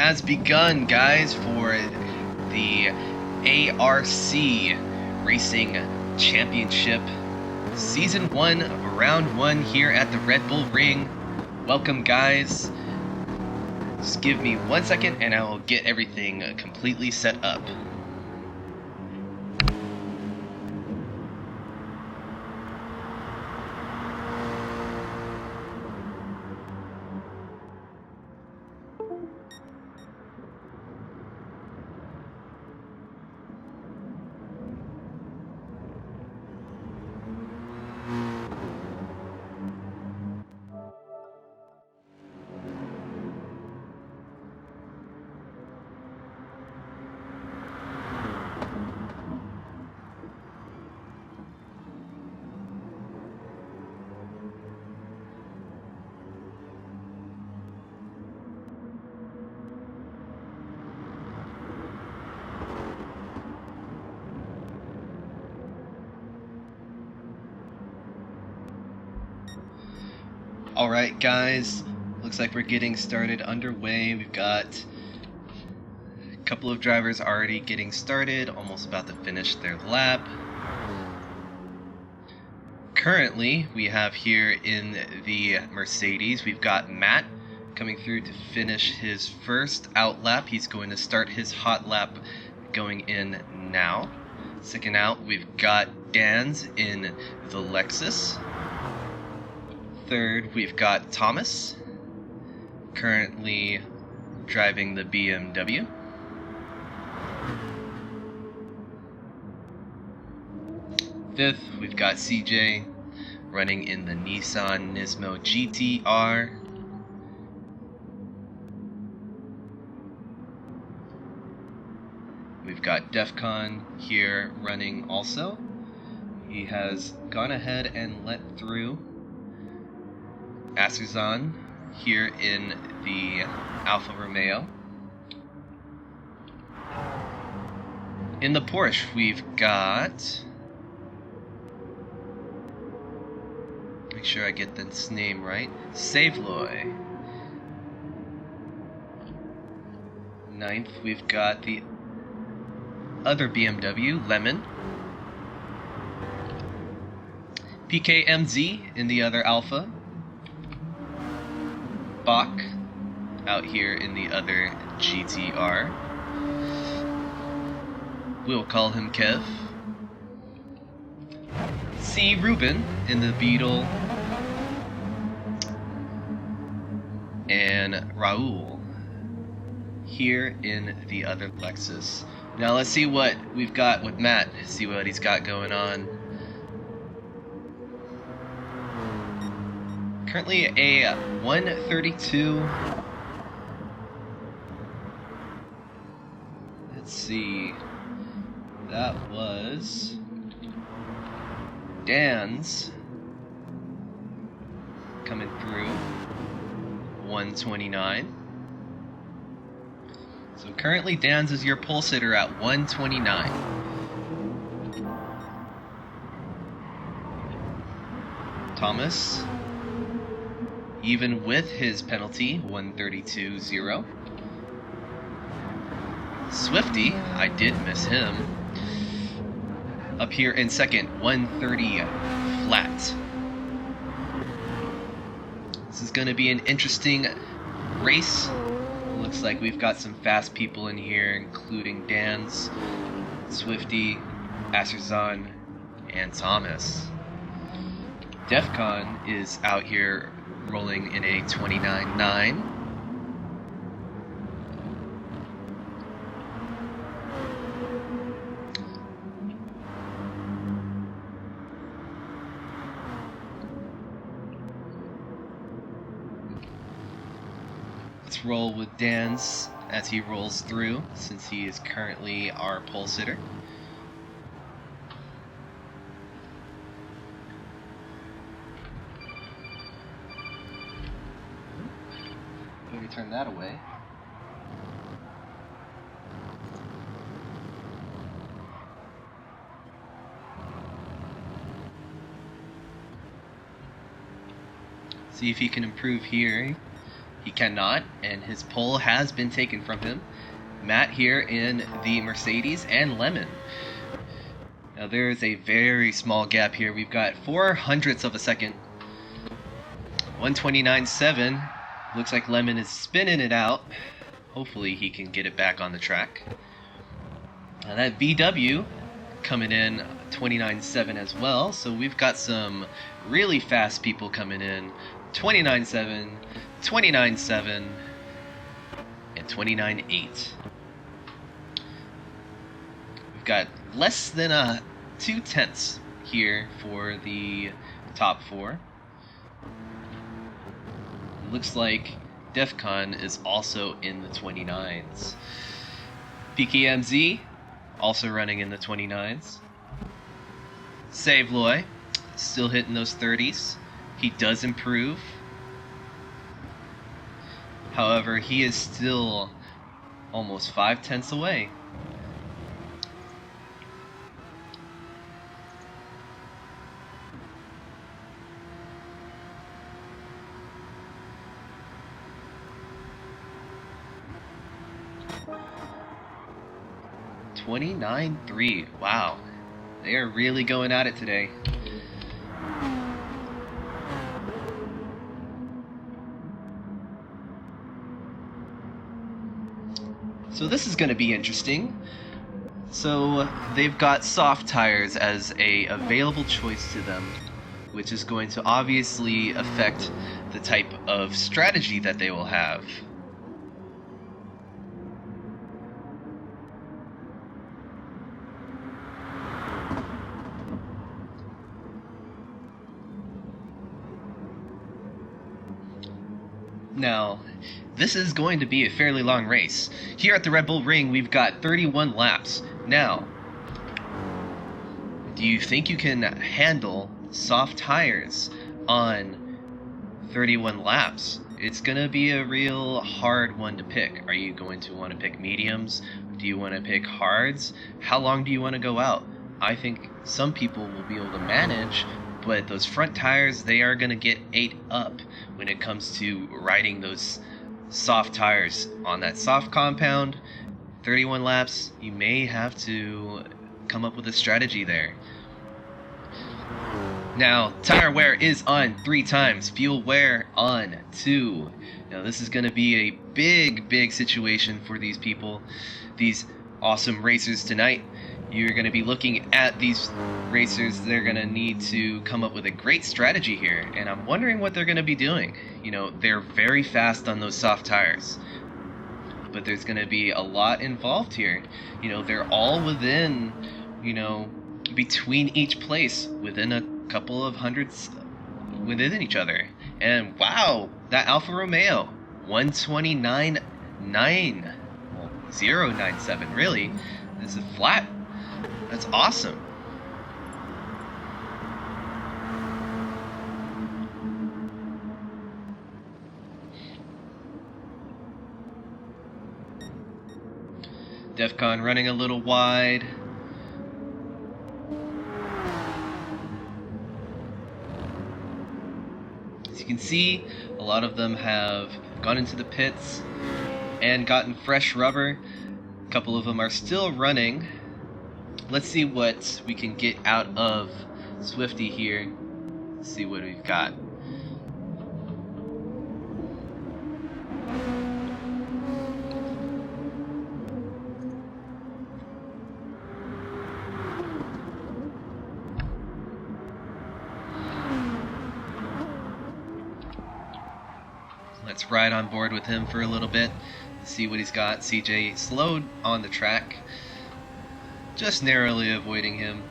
has begun, guys, for the A.R.C. Racing Championship Season 1, Round 1 here at the Red Bull Ring. Welcome, guys. Just give me 1 second and I will get everything completely set up. Alright, guys, looks like we're getting started underway. We've got a couple of drivers already getting started, almost about to finish their lap. Currently, we have here in the Mercedes, we've got Matt coming through to finish his first out lap. He's going to start his hot lap going in now. Second out, we've got Dan's in the Lexus. Third, we've got Thomas, currently driving the BMW. Fifth, we've got CJ running in the Nissan Nismo GT-R. We've got Defcon here running also. He has gone ahead and let through A.R.C. here in the Alfa Romeo. In the Porsche, we've got, make sure I get this name right, Savloy. Ninth, we've got the other BMW, Lemon. PKMZ in the other Alpha. Bach out here in the other GTR. We'll call him Kev. CRubennnn in the Beetle. And Raul here in the other Lexus. Now let's see what we've got with Matt. See what he's got going on. Currently a 132. Let's see. That was Dan's coming through 129. So currently Dan's is your pole sitter at 129. Thomas, even with his penalty, 132.0. Swifty, I did miss him. Up here in second, 130 flat. This is going to be an interesting race. Looks like we've got some fast people in here, including Dan's, Swifty, A.R.C., and Thomas. Defcon is out here rolling in a 29.9. Let's roll with Dan's as he rolls through, since he is currently our pole sitter. Maybe turn that away. See if he can improve here. He cannot, and his pole has been taken from him. Matt here in the Mercedes and Lemon. Now there is a very small gap here. We've got 0.04 of a second. 129.7. Looks like Lemon is spinning it out. Hopefully he can get it back on the track. Now that VW coming in 29.7 as well. So we've got some really fast people coming in. 29.7, 29.7, and 29.8. We've got less than 0.2 here for the top 4. Looks like DEFCON is also in the 29s. PKMZ also running in the 29s. Savloy still hitting those 30s. He does improve. However, he is still almost 0.5 away. $29.3. Wow, they are really going at it today. So this is going to be interesting. So they've got soft tires as a available choice to them, which is going to obviously affect the type of strategy that they will have. Now, this is going to be a fairly long race. Here at the Red Bull Ring, we've got 31 laps. Now, do you think you can handle soft tires on 31 laps? It's going to be a real hard one to pick. Are you going to want to pick mediums? Do you want to pick hards? How long do you want to go out? I think some people will be able to manage, but those front tires, they are going to get ate up when it comes to riding those soft tires on that soft compound. 31 laps, you may have to come up with a strategy there. Now, tire wear is on 3 times, fuel wear on 2. Now this is going to be a big situation for these people, these awesome racers tonight. You're going to be looking at these racers. They're going to need to come up with a great strategy here, and I'm wondering what they're going to be doing. You know, they're very fast on those soft tires, but there's going to be a lot involved here. You know, they're all within, you know, between each place, within a couple of hundreds within each other. And wow, that Alfa Romeo, 129.9, well, 0.97 really. This is flat. That's awesome. DEFCON running a little wide. As you can see, a lot of them have gone into the pits and gotten fresh rubber. A couple of them are still running. Let's see what we can get out of Swifty here. Let's see what we've got. Let's ride on board with him for a little bit, see what he's got. CJ slowed on the track, just narrowly avoiding him.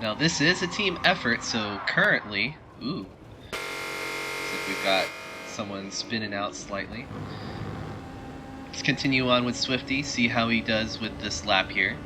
Now this is a team effort, so currently, looks like we've got someone spinning out slightly. Let's continue on with Swifty, see how he does with this lap here.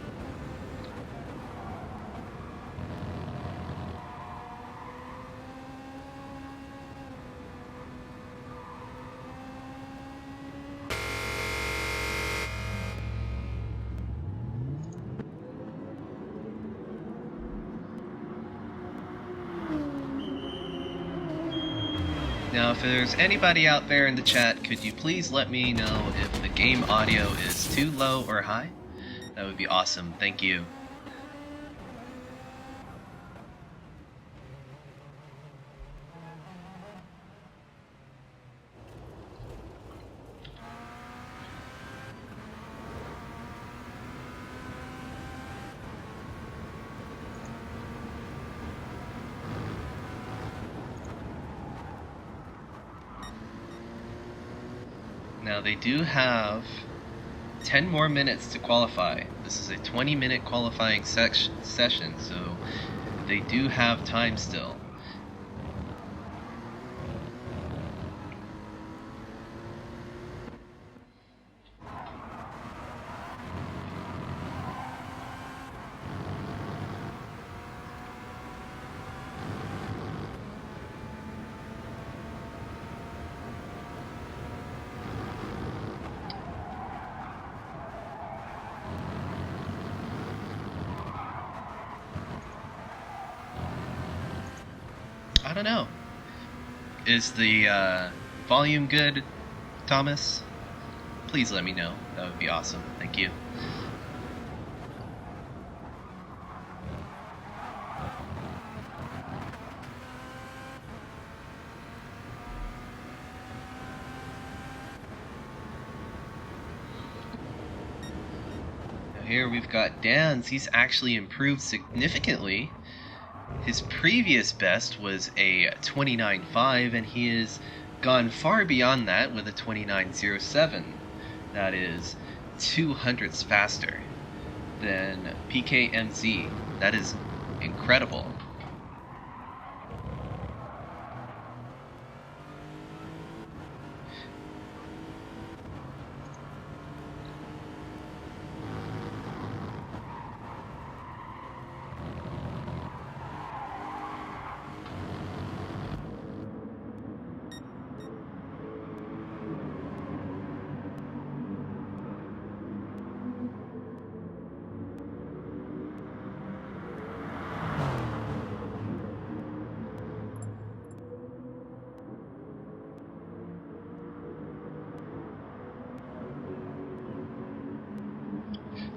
Now, if there's anybody out there in the chat, could you please let me know if the game audio is too low or high? That would be awesome. Thank you. Now they do have 10 more minutes to qualify. This is a 20-minute qualifying session, so they do have time still. I don't know. Is the volume good, Thomas? Please let me know. That would be awesome. Thank you. Now here we've got Dan's. He's actually improved significantly. His previous best was a 29.5, and he has gone far beyond that with a 29.07. That is 200ths faster than PKMZ. That is incredible.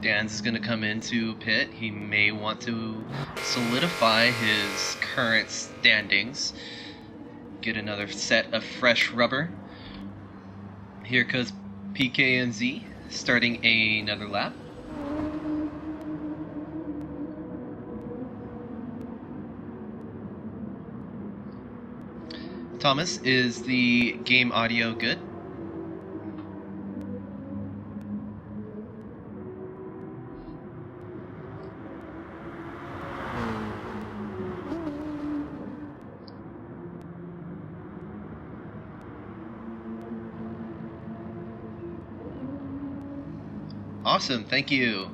Dan's is going to come into pit. He may want to solidify his current standings. Get another set of fresh rubber. Here goes PKMZ starting another lap. Thomas, is the game audio good? Awesome, thank you.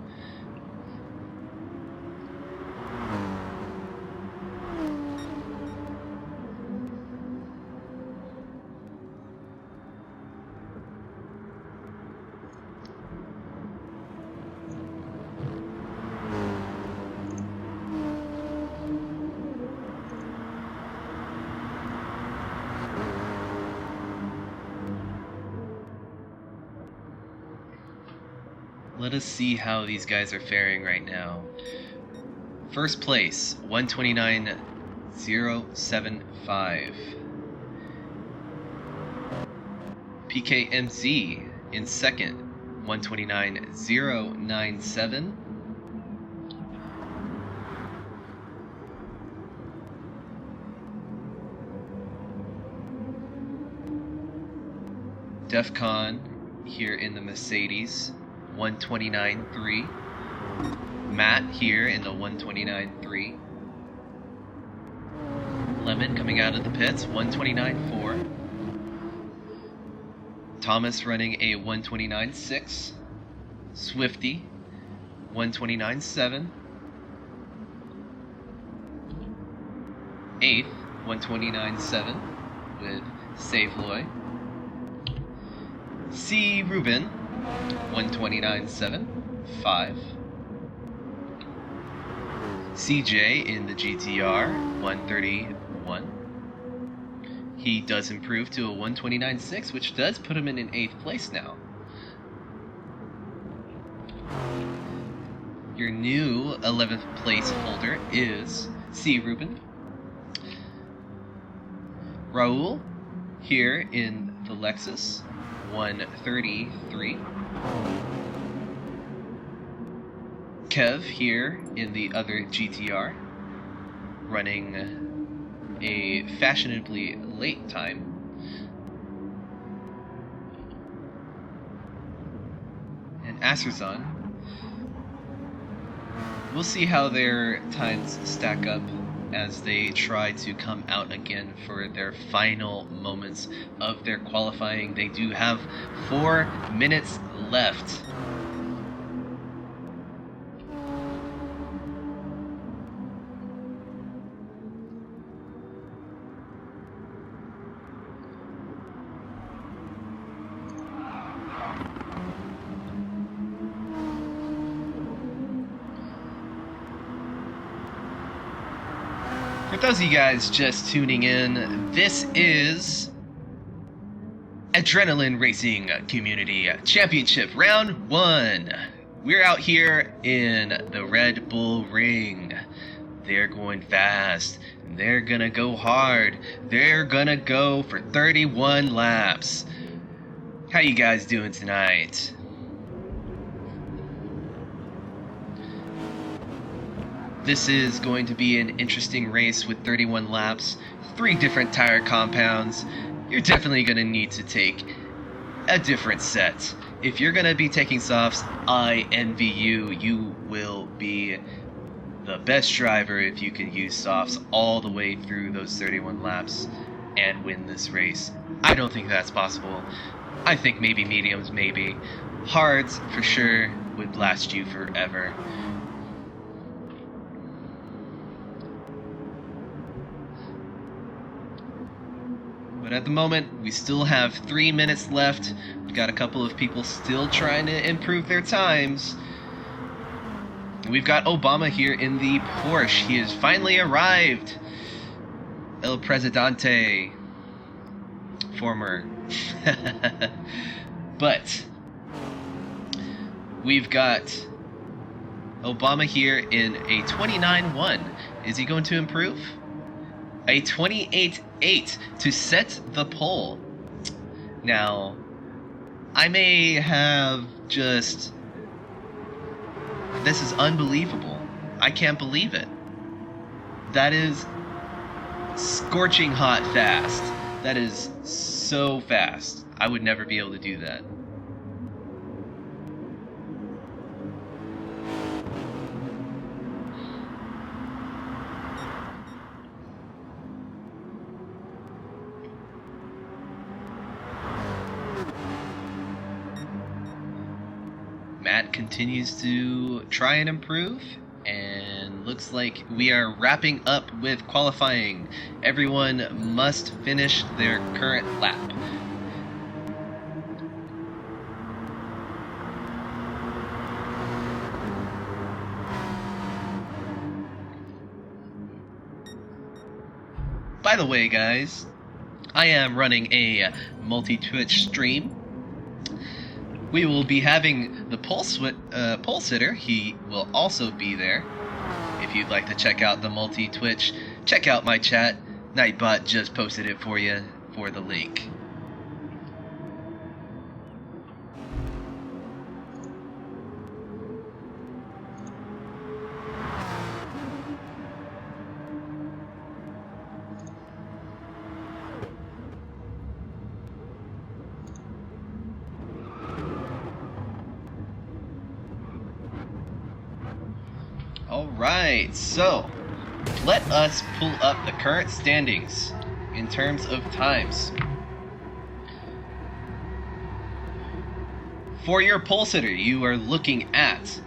Let us see how these guys are faring right now. First place, 129.075. PKMZ in second, 129.097. Defcon here in the Mercedes, 129.3. Matt here in the 129.3. Lemon coming out of the pits, 129.4. Thomas running a 129.6. Swifty, 129.7. 8th, 129.7 with Savoy. CRubennnn, 129.7, 5. CJ in the GTR, 131. He does improve to a 129.6, which does put him in an 8th place now. Your new 11th place holder is CRubennnn. Raul here in the Lexus, 133. Kev here in the other GTR, running a fashionably late time. And A.R.C. We'll see how their times stack up as they try to come out again for their final moments of their qualifying. They do have 4 minutes left. For those of you guys just tuning in, this is Adrenaline Racing Community Championship Round 1. We're out here in the Red Bull Ring. They're going fast. They're gonna go hard. They're gonna go for 31 laps. How you guys doing tonight? This is going to be an interesting race with 31 laps, 3 different tire compounds. You're definitely going to need to take a different set. If you're going to be taking softs, I envy you. You will be the best driver if you can use softs all the way through those 31 laps and win this race. I don't think that's possible. I think maybe mediums, maybe. Hards, for sure, would last you forever. But at the moment, we still have 3 minutes left. We've got a couple of people still trying to improve their times. We've got Obama here in the Porsche. He has finally arrived. El Presidente. Former. But we've got Obama here in a 29.1. Is he going to improve? A 28.8 to set the pole. Now, I may have just... This is unbelievable. I can't believe it. That is scorching hot fast. That is so fast. I would never be able to do that. Matt continues to try and improve, and looks like we are wrapping up with qualifying. Everyone must finish their current lap. By the way, guys, I am running a multi-Twitch stream. We will be having the pole sitter. He will also be there. If you'd like to check out the multi-Twitch, check out my chat. Nightbot just posted it for you for the link. Alright, so let us pull up the current standings in terms of times. For your pole sitter, you are looking at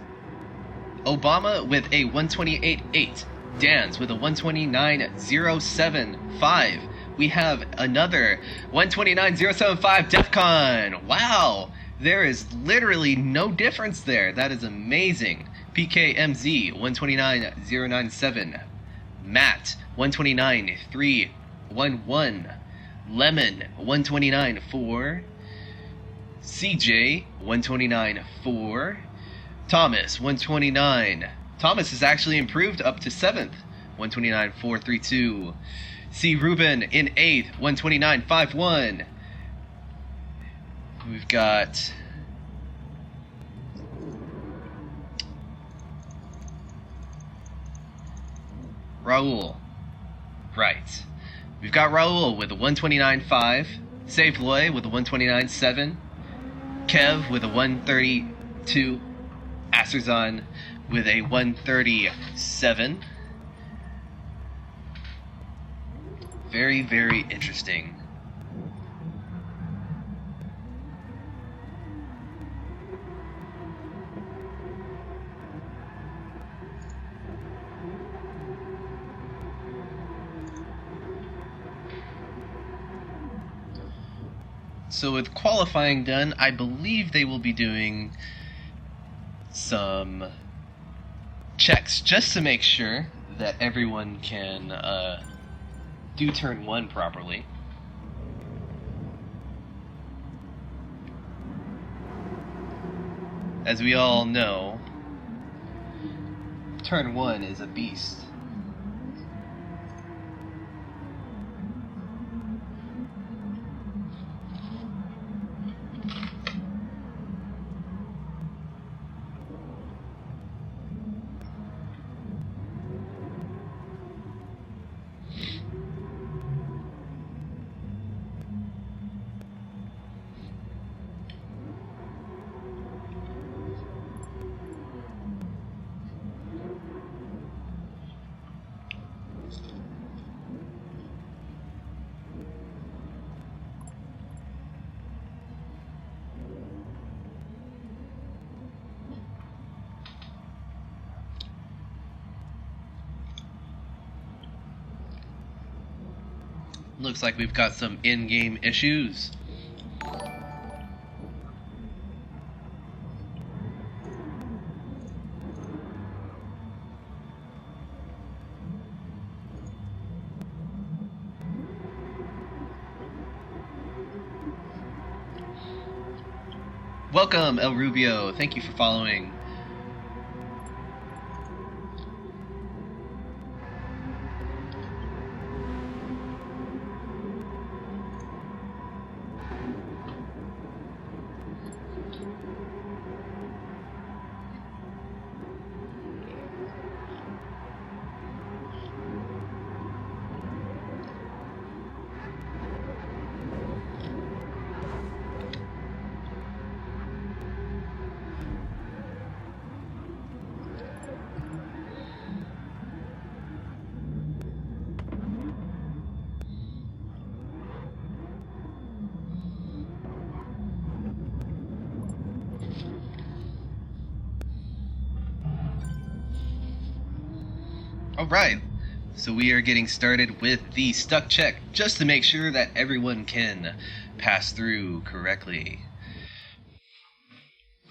Obama with a 128.8, Dan's with a 129.075. We have another 129.075 Defcon. Wow, there is literally no difference there. That is amazing. PKMZ 129.097, Matt 129.311, Lemon 129 for CJ 129 for Thomas 129. Thomas has actually improved up to 7th 129 432. CRubennnn in 8th 129 51. We've got Raul. Right. We've got Raul with a 129.5, Savloy with a 129.7, Kev with a 132, Aserzon with a 137. Very, very interesting. So with qualifying done, I believe they will be doing some checks just to make sure that everyone can do turn 1 properly. As we all know, turn 1 is a beast. Looks like we've got some in-game issues. Welcome, El Rubio. Thank you for following. Alright, so we are getting started with the stuck check, just to make sure that everyone can pass through correctly.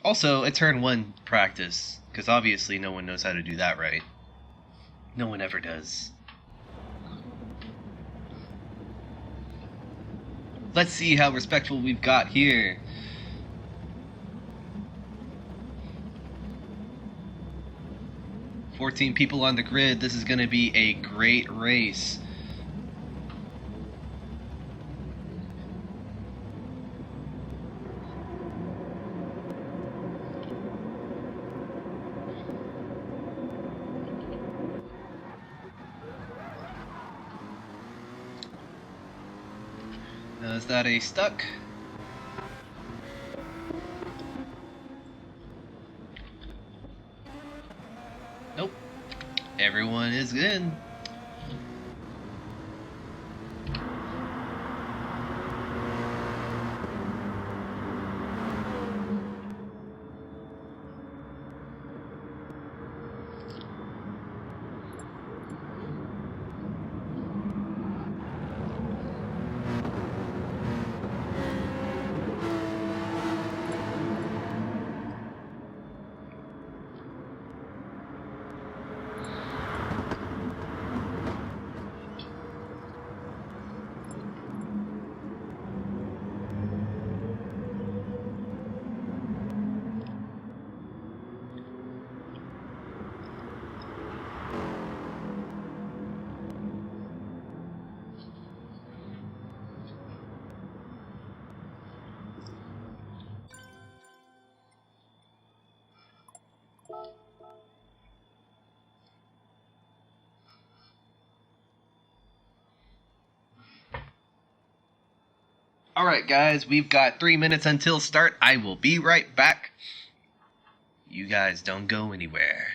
Also, a turn 1 practice, because obviously no one knows how to do that right. No one ever does. Let's see how respectful we've got here. "14 people on the grid. This is going to be a great race." Now, is that a stuck? Nope. Everyone is in. Alright guys, we've got 3 minutes until start. I will be right back. You guys don't go anywhere.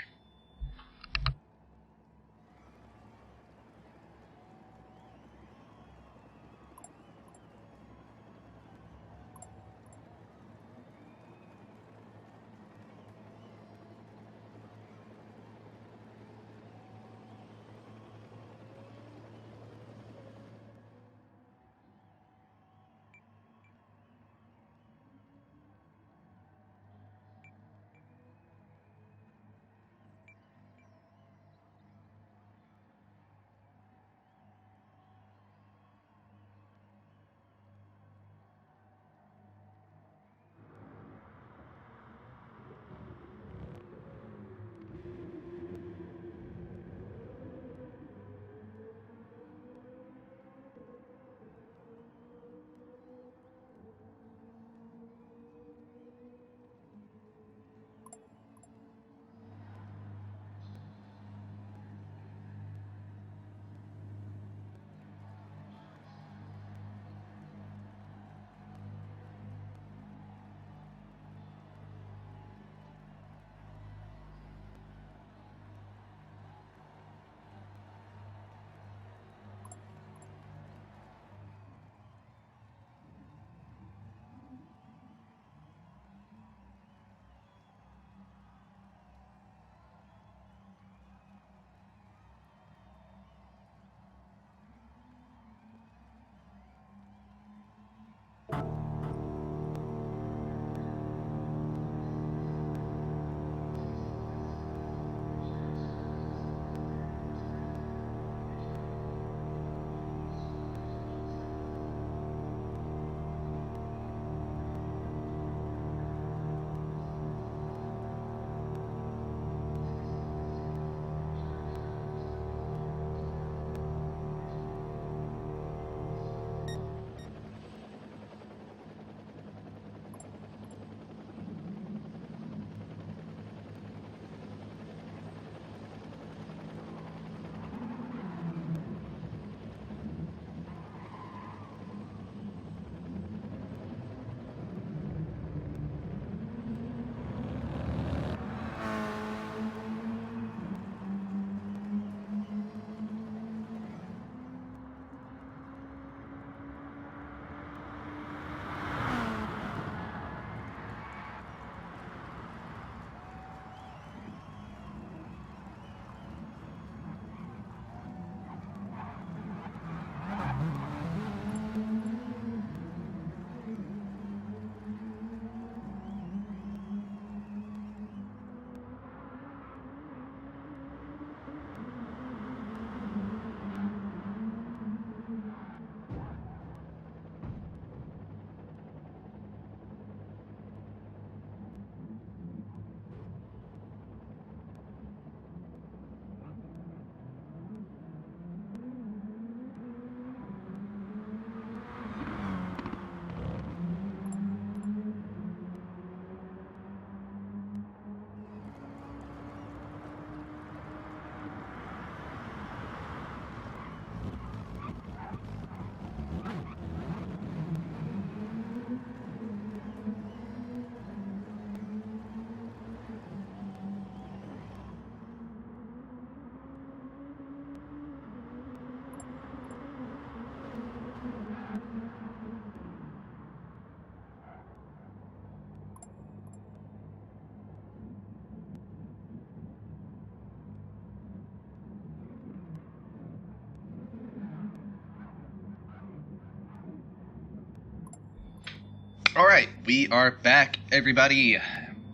Alright, we are back, everybody.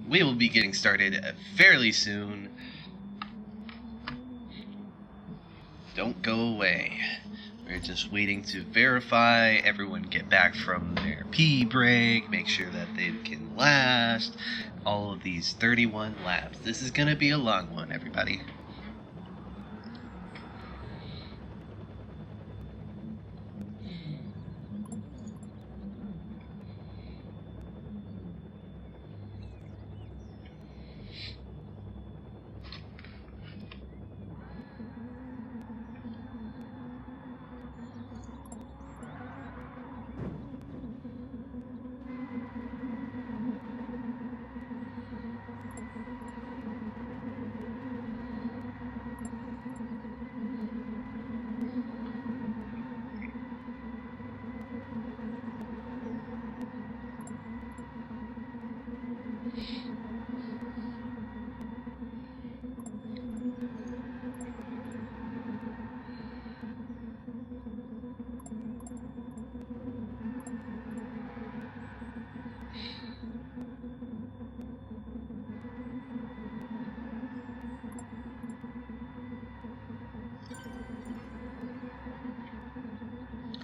We will be getting started fairly soon. Don't go away. We're just waiting to verify everyone get back from their pee break, make sure that they can last. All of these 31 laps. This is gonna be a long one, everybody.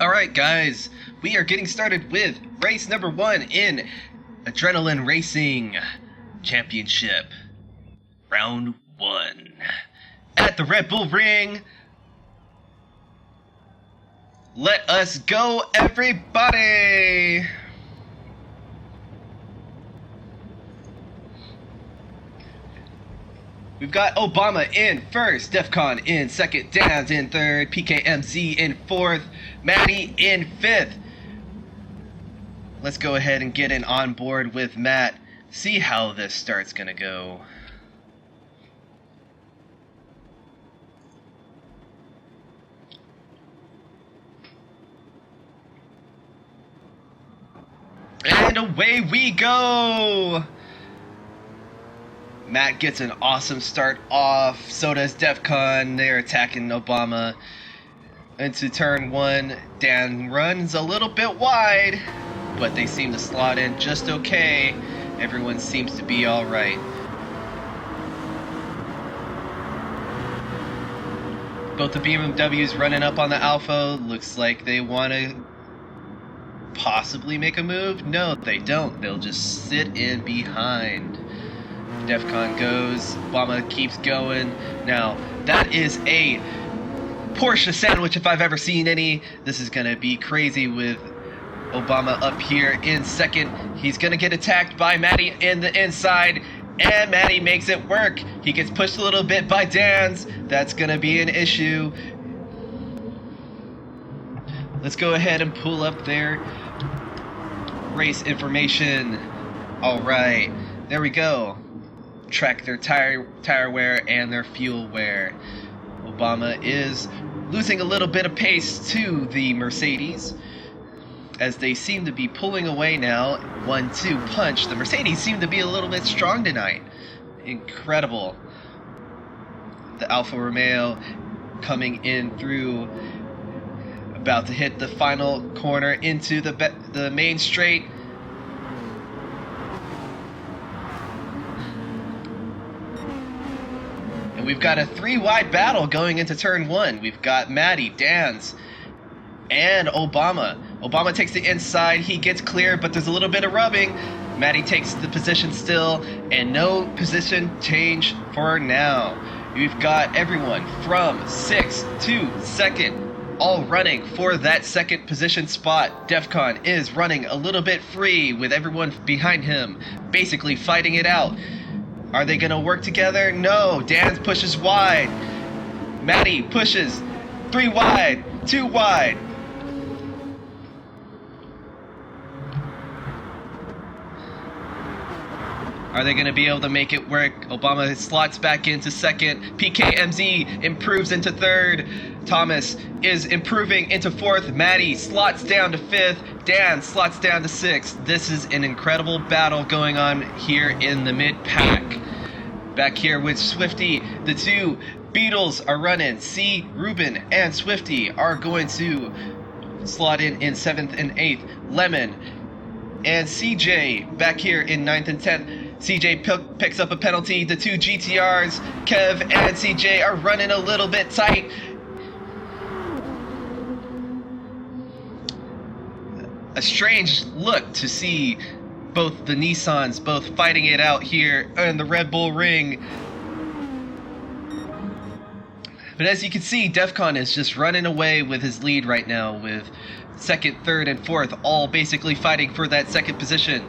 Alright guys, we are getting started with race number 1 in Adrenaline Racing Championship. Round 1. At the Red Bull Ring. Let us go, everybody! We've got Obama in first, Defcon in second, Dans in third, PKMZ in fourth, Maddie in fifth. Let's go ahead and get in on board with Matt, see how this start's gonna go. And away we go! Matt gets an awesome start off, so does Defcon. They're attacking Obama. Into turn 1, Dan runs a little bit wide, but they seem to slot in just okay. Everyone seems to be alright. Both the BMWs running up on the Alpha. Looks like they want to possibly make a move. No, they don't. They'll just sit in behind. Defcon goes, Obama keeps going. Now, that is a Porsche sandwich if I've ever seen any. This is going to be crazy with Obama up here in second. He's going to get attacked by Matty in the inside, and Matty makes it work. He gets pushed a little bit by Dans. That's going to be an issue. Let's go ahead and pull up their race information. Alright, there we go. Track their tire wear and their fuel wear. Obama is losing a little bit of pace to the Mercedes as they seem to be pulling away now. 1-2 punch. The Mercedes seem to be a little bit strong tonight. Incredible. The Alfa Romeo coming in through, about to hit the final corner into the main straight. We've got a 3-wide battle going into turn 1. We've got Matty, Dans, and Obama. Obama takes the inside. He gets clear, but there's a little bit of rubbing. Matty takes the position still, and no position change for now. We've got everyone from 6th to 2nd, all running for that second position spot. Defcon is running a little bit free with everyone behind him, basically fighting it out. Are they going to work together? No. Dan pushes wide. Matty pushes 3 wide, 2 wide. Are they going to be able to make it work? Obama slots back into second. PKMZ improves into third. Thomas is improving into fourth. Matty slots down to fifth. Dan slots down to sixth. This is an incredible battle going on here in the mid-pack. Back here with Swifty, the two Beatles are running. CRubennnn and Swifty are going to slot in 7th and 8th. Lemon and CJ back here in 9th and 10th. CJ picks up a penalty. The two GTRs, Kev and CJ, are running a little bit tight. A strange look to see both the Nissans both fighting it out here in the Red Bull Ring. But as you can see, Defcon is just running away with his lead right now, with 2nd, 3rd, and 4th all basically fighting for that second position.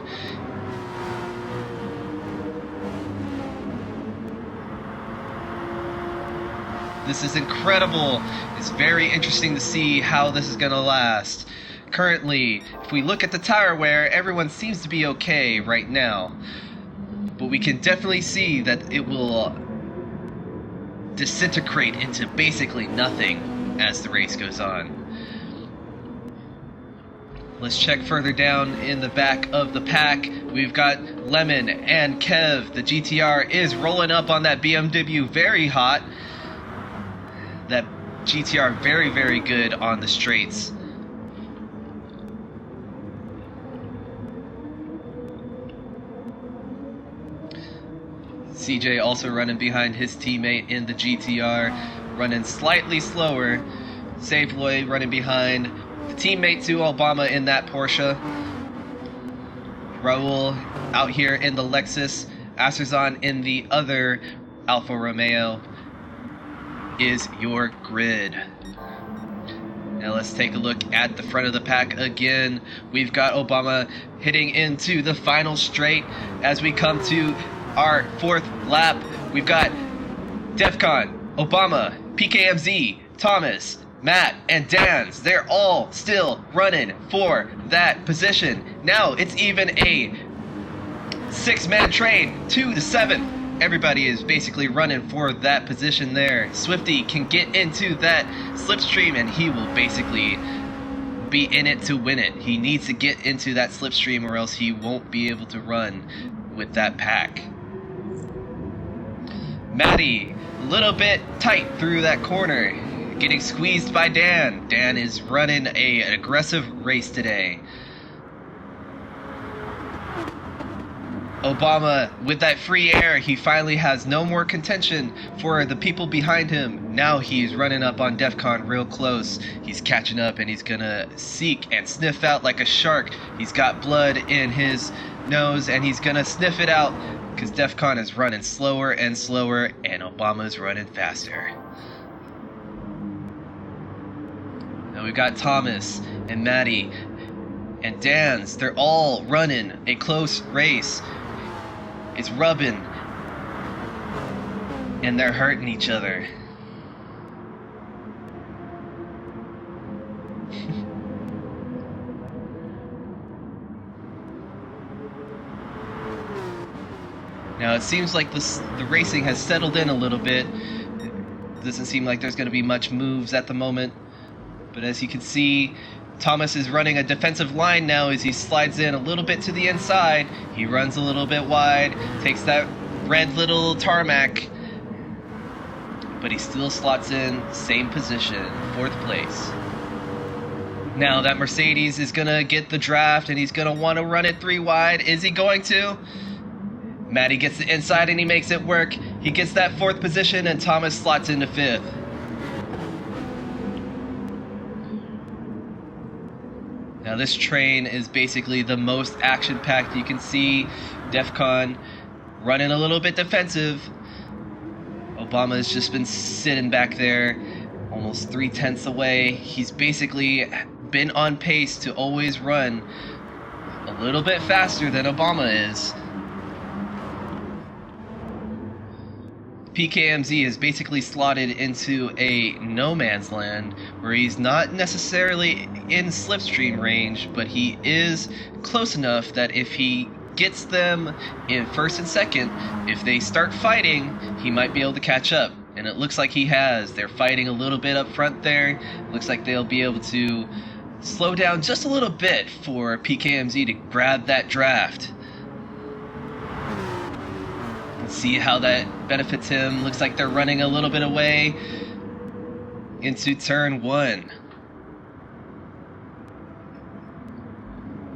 This is incredible. It's very interesting to see how this is going to last. Currently, if we look at the tire wear, everyone seems to be okay right now. But we can definitely see that it will disintegrate into basically nothing as the race goes on. Let's check further down in the back of the pack. We've got Lemon and Kev. The GTR is rolling up on that BMW very hot. That GTR very, very good on the straights. CJ also running behind his teammate in the GTR, running slightly slower. Save Lloyd running behind. the teammate to Obama in that Porsche. Raul out here in the Lexus. Azerzan in the other Alfa Romeo is your grid. Now let's take a look at the front of the pack again. We've got Obama hitting into the final straight as we come to our 4th lap. We've got Defcon, Obama, PKMZ, Thomas, Matt, and Dan's. They're all still running for that position. Now it's even a 6-man train to the 7th. Everybody is basically running for that position there. Swifty can get into that slipstream and he will basically be in it to win it. He needs to get into that slipstream or else he won't be able to run with that pack. Matty, a little bit tight through that corner, getting squeezed by Dan. Dan is running an aggressive race today. Obama, with that free air, he finally has no more contention for the people behind him. Now he's running up on Defcon real close. He's catching up and he's gonna seek and sniff out like a shark. He's got blood in his nose and he's gonna sniff it out because Defcon is running slower and slower and Obama's running faster. Now we've got Thomas and Matty and Dan's. They're all running a close race. It's rubbing and they're hurting each other. Now it seems like the racing has settled in a little bit. It doesn't seem like there's going to be much moves at the moment. But as you can see, Thomas is running a defensive line now as he slides in a little bit to the inside. He runs a little bit wide, takes that red little tarmac, but he still slots in same position, 4th place. Now that Mercedes is going to get the draft and he's going to want to run it 3 wide. Is he going to? Matty gets the inside and he makes it work. He gets that 4th position and Thomas slots into 5th. Now this train is basically the most action-packed you can see. Defcon running a little bit defensive. Obama's just been sitting back there almost 3/10 away. He's basically been on pace to always run a little bit faster than Obama is. PKMZ is basically slotted into a no man's land where he's not necessarily in slipstream range, but he is close enough that if he gets them in 1st and 2nd, if they start fighting, he might be able to catch up. And it looks like he has. They're fighting a little bit up front there. Looks like they'll be able to slow down just a little bit for PKMZ to grab that draft. See how that benefits him. Looks like they're running a little bit away into turn 1.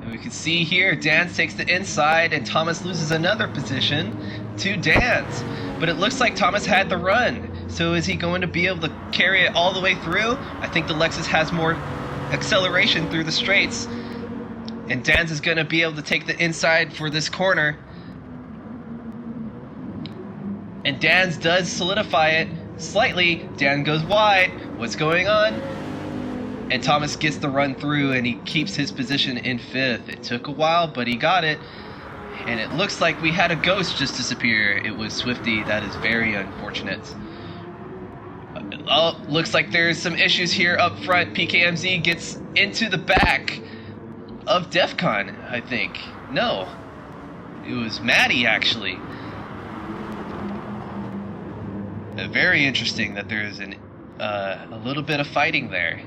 And we can see here Dan's takes the inside and Thomas loses another position to Dan's. But it looks like Thomas had the run. So is he going to be able to carry it all the way through? I think the Lexus has more acceleration through the straights. And Dan's is going to be able to take the inside for this corner. And Dan's does solidify it slightly. Dan goes wide. What's going on? And Thomas gets the run through and he keeps his position in 5th. It took a while, but he got it. And it looks like we had a ghost just disappear. It was Swifty. That is very unfortunate. Oh, looks like there's some issues here up front. PKMZ gets into the back of Defcon, I think. No. It was Matty, actually. Very interesting that there's a little bit of fighting there.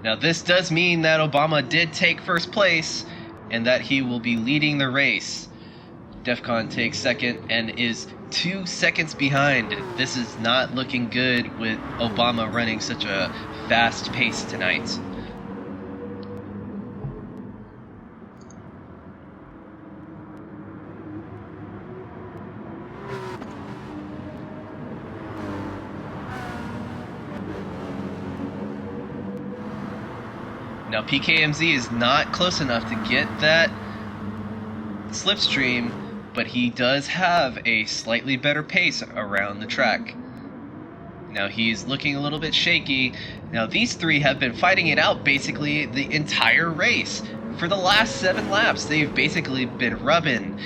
Now this does mean that Obama did take 1st place and that he will be leading the race. Defcon takes 2nd and is 2 seconds behind. This is not looking good with Obama running such a fast pace tonight. Now PKMZ is not close enough to get that slipstream, but he does have a slightly better pace around the track. Now he's looking a little bit shaky. Now these three have been fighting it out basically the entire race. For the last 7 laps, they've basically been rubbing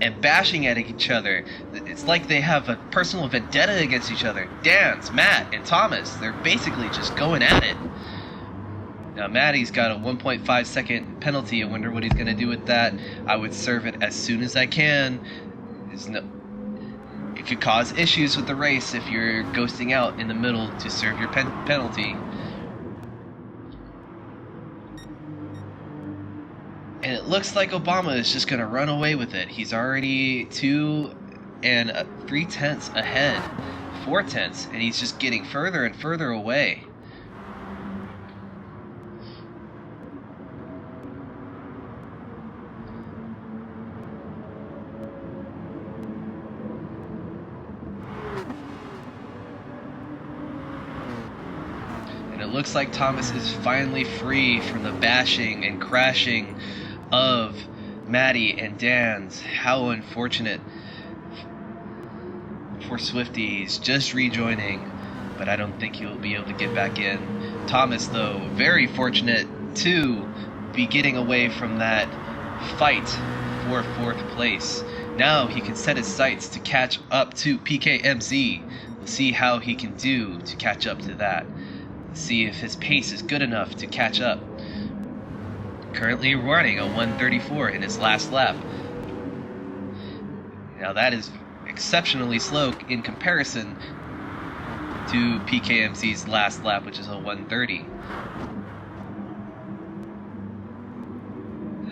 and bashing at each other. It's like they have a personal vendetta against each other. Dans, Matt, and Thomas, they're basically just going at it. Now Matty's got a 1.5 second penalty. I wonder what he's going to do with that. I would serve it as soon as I can. It could cause issues with the race if you're ghosting out in the middle to serve your penalty. And it looks like Obama is just going to run away with it. He's already 2 3/10 ahead. 4/10, and he's just getting further and further away. And it looks like Thomas is finally free from the bashing and crashing of Matty and Dan's. How unfortunate for Swifty. He's just rejoining, but I don't think he'll be able to get back in. Thomas, though, very fortunate to be getting away from that fight for 4th place. Now he can set his sights to catch up to PKMZ. We'll see how he can do to catch up to that. See if his pace is good enough to catch up. Currently running a 1:34 in his last lap. Now that is exceptionally slow in comparison to PKMZ's last lap, which is a 1:30.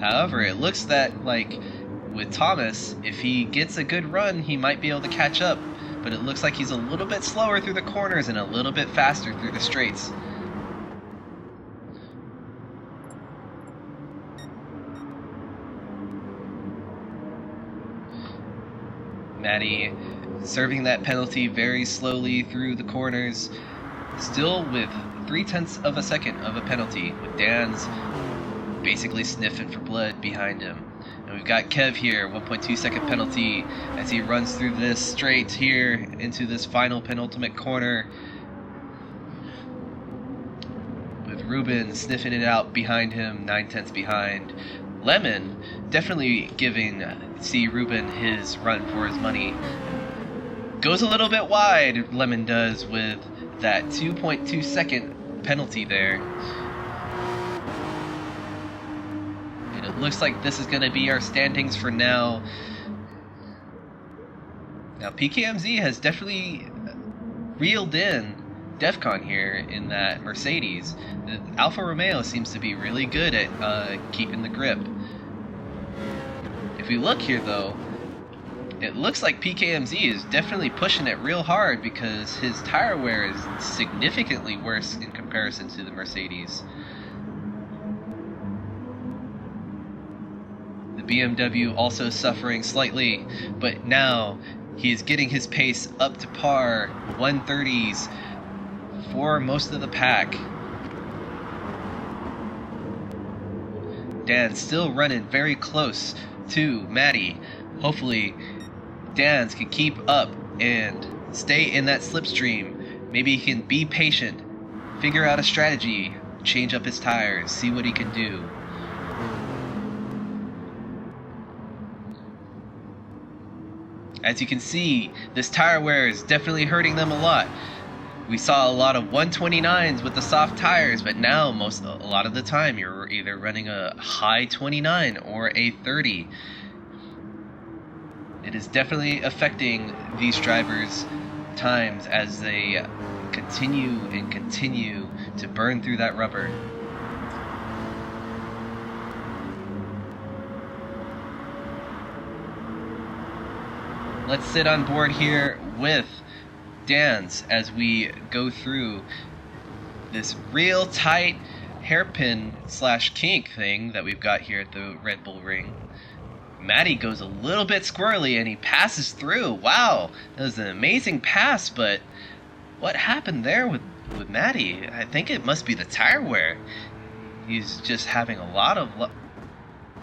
However, it looks that, like, with Thomas, if he gets a good run, he might be able to catch up. But it looks like he's a little bit slower through the corners and a little bit faster through the straights. Matty serving that penalty very slowly through the corners, still with 0.3 of a second of a penalty, with Dan's basically sniffing for blood behind him. And we've got Kev here, 1.2 second penalty as he runs through this straight here into this final penultimate corner, with Ruben sniffing it out behind him, 0.9 behind. Lemon definitely giving CRubennnn his run for his money. Goes a little bit wide, Lemon does, with that 2.2 second penalty there. And it looks like this is going to be our standings for now. Now PKMZ has definitely reeled in DEFCON here in that Mercedes. The Alfa Romeo seems to be really good at keeping the grip. If we look here though, it looks like PKMZ is definitely pushing it real hard because his tire wear is significantly worse in comparison to the Mercedes. The BMW also suffering slightly, but now he is getting his pace up to par, 130s for most of the pack. Dan's still running very close to Matty. Hopefully Dan's can keep up and stay in that slipstream. Maybe he can be patient, figure out a strategy, change up his tires, see what he can do. As you can see, this tire wear is definitely hurting them a lot. We saw a lot of 129s with the soft tires, but now a lot of the time you're either running a high 29 or a 30. It is definitely affecting these drivers' times as they continue and continue to burn through that rubber. Let's sit on board here with Dan's as we go through this real tight hairpin / kink thing that we've got here at the Red Bull Ring. Matty goes a little bit squirrely and he passes through. Wow, that was an amazing pass, but what happened there with Matty? I think it must be the tire wear. He's just having a lot of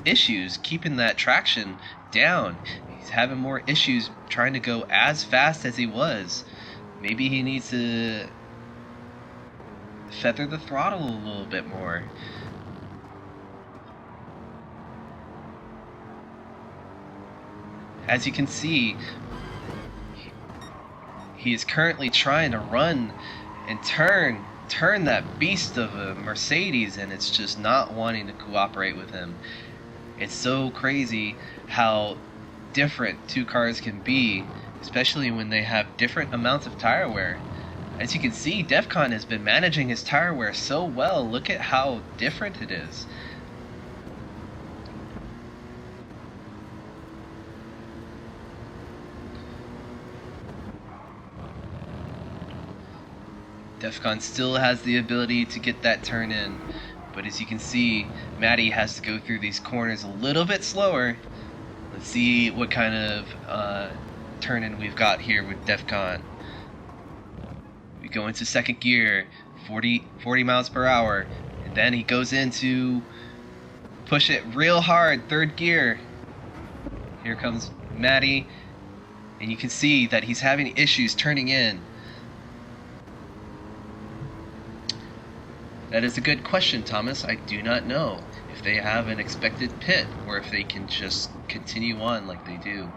issues keeping that traction down. He's having more issues trying to go as fast as he was. Maybe he needs to feather the throttle a little bit more. As you can see, he is currently trying to run and turn that beast of a Mercedes, and it's just not wanting to cooperate with him. It's so crazy how different two cars can be, especially when they have different amounts of tire wear. As you can see, Defcon has been managing his tire wear so well. Look at how different it is. Defcon still has the ability to get that turn in, but as you can see, Matty has to go through these corners a little bit slower. Let's see what kind of turn in we've got here with Defcon. We go into second gear, 40 miles per hour, and then he goes into push it real hard, third gear. Here comes Matty, and you can see that he's having issues turning in. That is a good question, Thomas. I do not know if they have an expected pit or if they can just continue on like they do.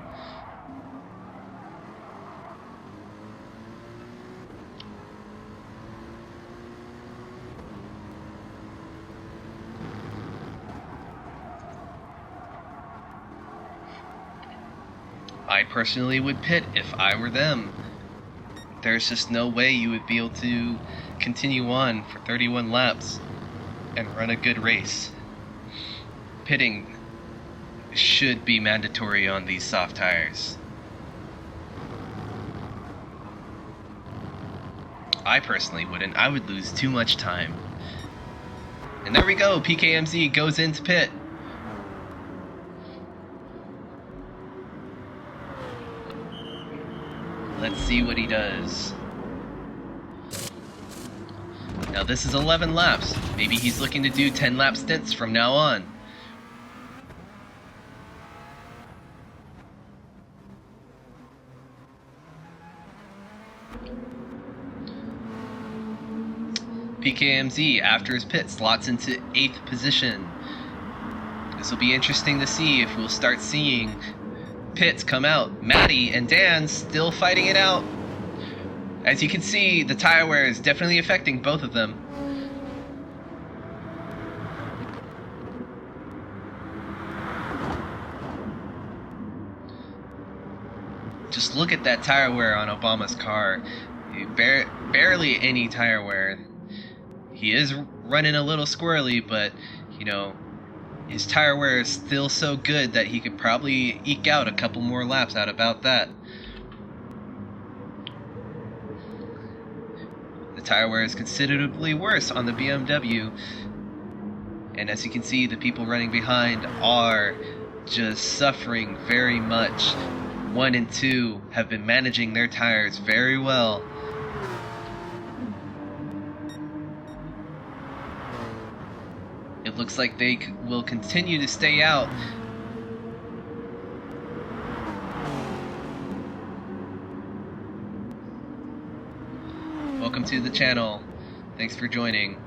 I personally would pit if I were them. There's just no way you would be able to continue on for 31 laps and run a good race. Pitting should be mandatory on these soft tires. I personally wouldn't. I would lose too much time. And there we go. PKMZ goes into pit. Let's see what he does. Now this is 11 laps. Maybe he's looking to do 10 lap stints from now on. PKMZ, after his pit, slots into 8th position. This will be interesting to see if we'll start seeing pits come out. Matty and Dan still fighting it out. As you can see, the tire wear is definitely affecting both of them. Just look at that tire wear on Obama's car. Barely any tire wear. He is running a little squirrely, but, you know, his tire wear is still so good that he could probably eke out a couple more laps out about that. The tire wear is considerably worse on the BMW, and as you can see, the people running behind are just suffering very much. 1 and 2 have been managing their tires very well. It looks like they will continue to stay out. Welcome to the channel. Thanks for joining.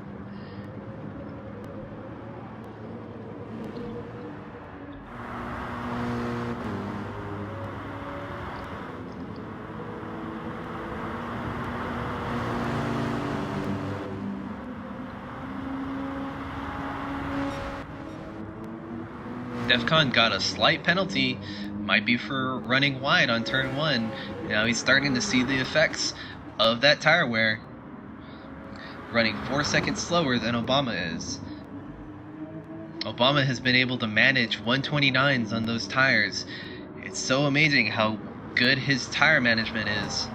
Defcon got a slight penalty, might be for running wide on turn 1. Now he's starting to see the effects of that tire wear. Running 4 seconds slower than Obama is. Obama has been able to manage 129s on those tires. It's so amazing how good his tire management is.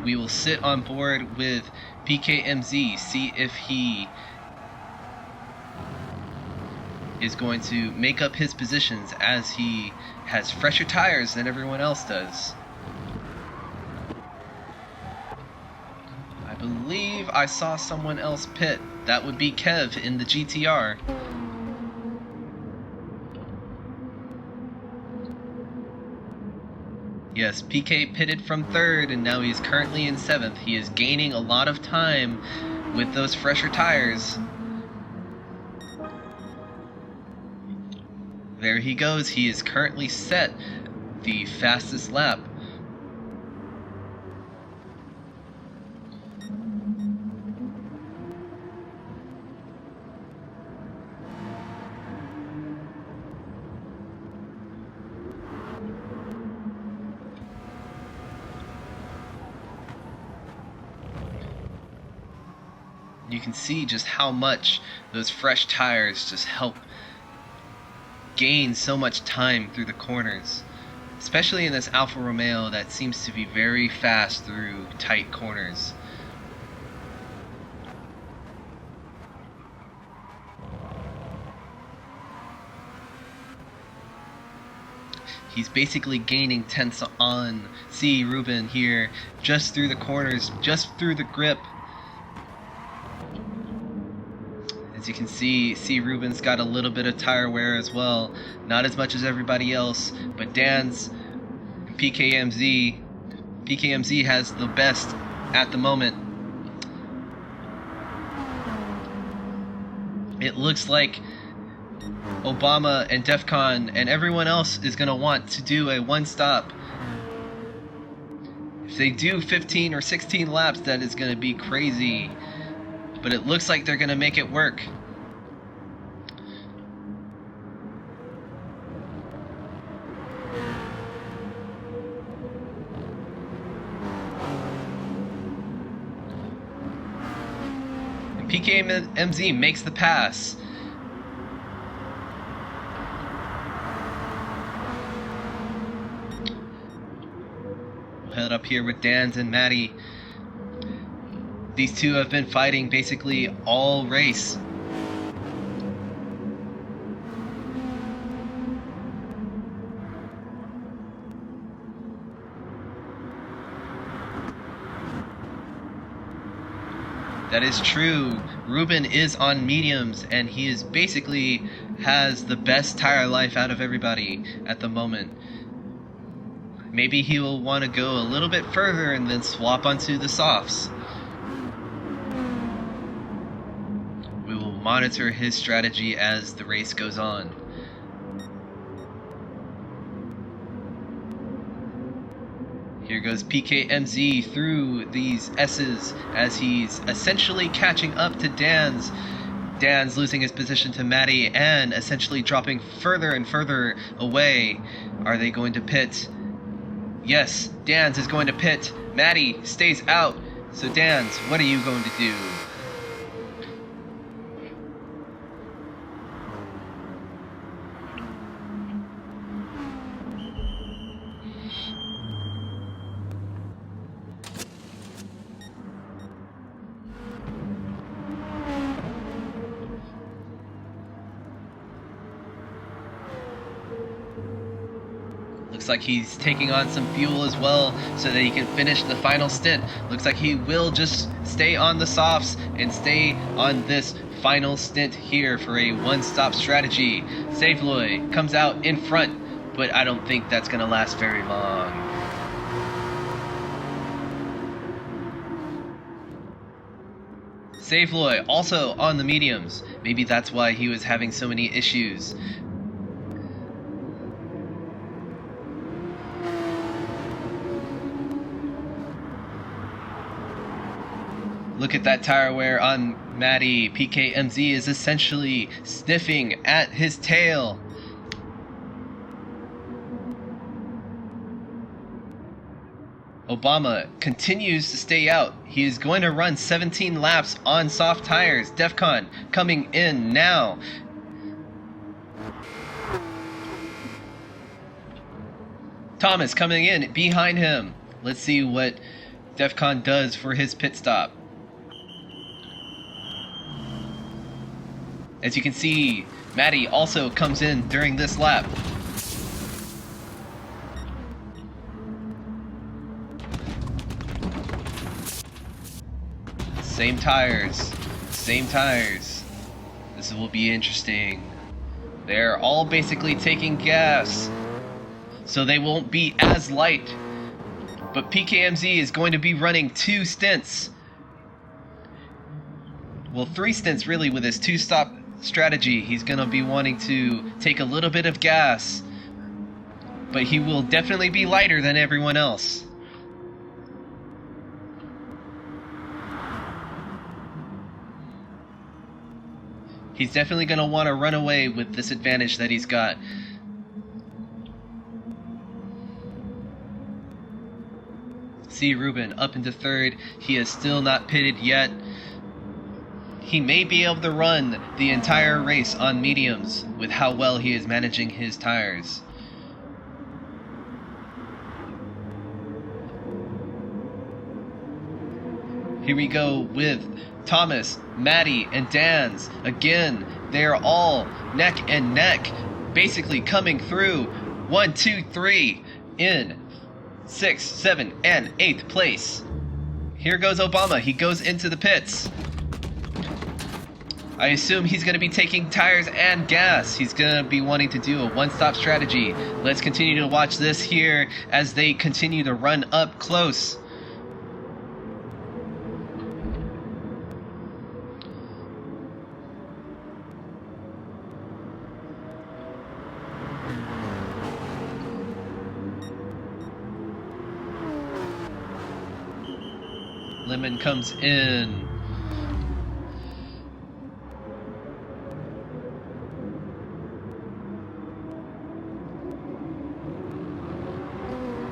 We will sit on board with PKMZ, see if he is going to make up his positions as he has fresher tires than everyone else does. I believe I saw someone else pit. That would be Kev in the GTR. Yes, PK pitted from 3rd and now he's currently in 7th. He is gaining a lot of time with those fresher tires. There he goes. He is currently set the fastest lap. You can see just how much those fresh tires just help gain so much time through the corners, especially in this Alfa Romeo that seems to be very fast through tight corners. He's basically gaining tenths on CRubennnn here, just through the corners, just through the grip. As you can see, CRubenn's got a little bit of tire wear as well. Not as much as everybody else, but Dan's PKMZ has the best at the moment. It looks like Obama and DEFCON and everyone else is going to want to do a one-stop. If they do 15 or 16 laps, that is going to be crazy. But it looks like they're going to make it work. And PKMZ makes the pass. We'll head up here with Dan's and Maddie. These two have been fighting basically all race. That is true. Ruben is on mediums and he is basically has the best tire life out of everybody at the moment. Maybe he will want to go a little bit further and then swap onto the softs. Monitor his strategy as the race goes on. Here goes PKMZ through these S's as he's essentially catching up to Dan's. Dan's losing his position to Maddie and essentially dropping further and further away. Are they going to pit? Yes, Dan's is going to pit. Maddie stays out. So Dan's, what are you going to do? Looks like he's taking on some fuel as well so that he can finish the final stint. Looks like he will just stay on the softs and stay on this final stint here for a one-stop strategy. Savloy comes out in front, but I don't think that's going to last very long. Savloy also on the mediums. Maybe that's why he was having so many issues. Look at that tire wear on Maddie. PKMZ is essentially sniffing at his tail. Obama continues to stay out. He is going to run 17 laps on soft tires. DEFCON coming in now. Thomas coming in behind him. Let's see what DEFCON does for his pit stop. As you can see, Maddie also comes in during this lap. Same tires. This will be interesting. They're all basically taking gas, so they won't be as light. But PKMZ is going to be running 2 stints. Well, 3 stints really with his 2-stop strategy. He's going to be wanting to take a little bit of gas, but he will definitely be lighter than everyone else. He's definitely going to want to run away with this advantage that he's got. CRubennnn up into 3rd. He is still not pitted yet. He may be able to run the entire race on mediums with how well he is managing his tires. Here we go with Thomas, Maddie, and Dan's. Again, they're all neck and neck, basically coming through. 1, 2, 3 in 6th, 7th, and 8th place. Here goes Obama. He goes into the pits. I assume he's going to be taking tires and gas. He's going to be wanting to do a one-stop strategy. Let's continue to watch this here as they continue to run up close. Lemon comes in.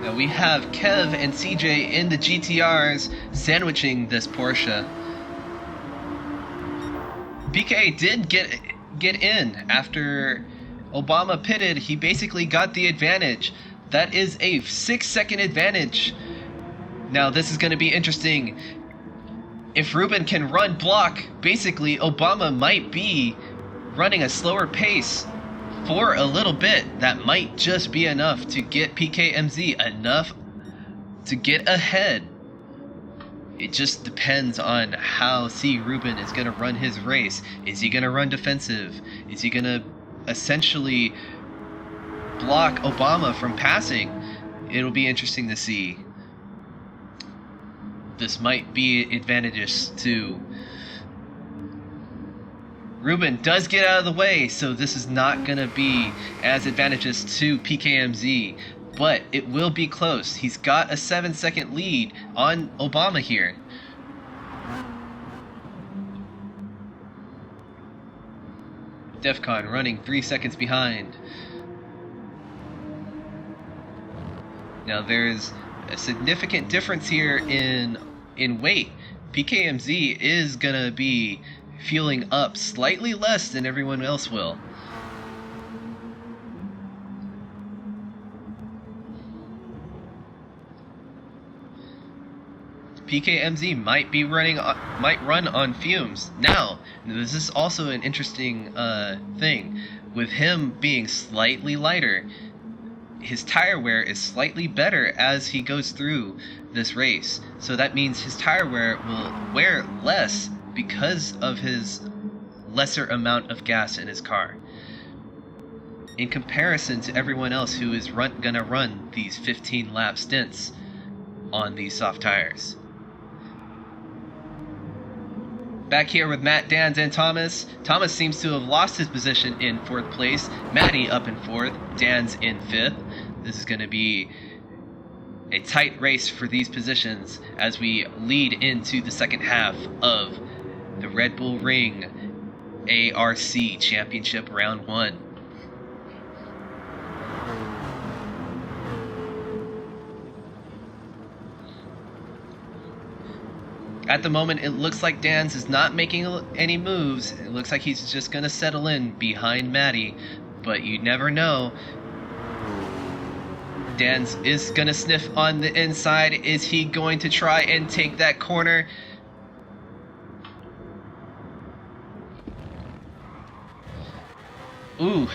Now we have Kev and CJ in the GTRs sandwiching this Porsche. PK did get in after Obama pitted. He basically got the advantage. That is a 6-second advantage. Now this is going to be interesting. If Ruben can run block, basically Obama might be running a slower pace for a little bit. That might just be enough to get PKMZ enough to get ahead. It just depends on how CRubennnn is going to run his race. Is he going to run defensive? Is he going to essentially block Obama from passing? It'll be interesting to see. This might be advantageous to Ruben does get out of the way, so this is not going to be as advantageous to PKMZ, but it will be close. He's got a 7-second lead on Obama here. Defcon running 3 seconds behind. Now there's a significant difference here in weight. PKMZ is gonna be fueling up slightly less than everyone else will. PKMZ might run on fumes. Now, this is also an interesting thing. With him being slightly lighter, his tire wear is slightly better as he goes through this race. So that means his tire wear will wear less because of his lesser amount of gas in his car, in comparison to everyone else who is gonna run these 15-lap stints on these soft tires. Back here with Matt, Dans, and Thomas. Thomas seems to have lost his position in 4th place. Matty up in 4th. Dan's in 5th. This is going to be a tight race for these positions as we lead into the second half of the Red Bull Ring A.R.C. Championship Round 1. At the moment, it looks like Dan's is not making any moves. It looks like he's just going to settle in behind Matty, but you never know. Dan's is going to sniff on the inside. Is he going to try and take that corner? Ooh.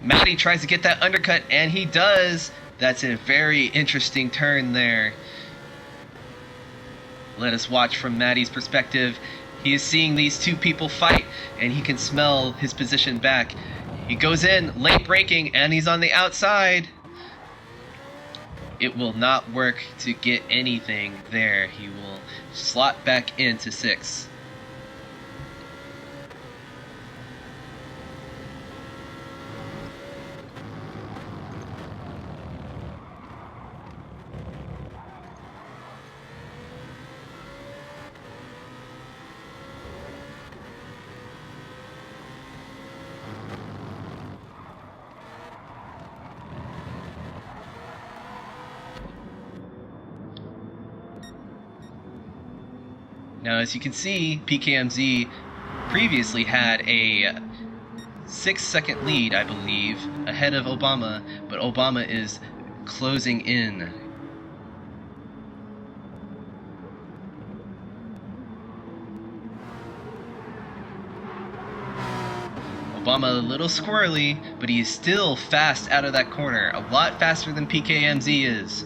Matty tries to get that undercut, and he does. That's a very interesting turn there. Let us watch from Matty's perspective. He is seeing these two people fight, and he can smell his position back. He goes in, late braking, and he's on the outside. It will not work to get anything there. He will slot back into 6. Now, as you can see, PKMZ previously had a 6-second lead, I believe, ahead of Obama, but Obama is closing in. Obama a little squirrely, but he is still fast out of that corner, a lot faster than PKMZ is.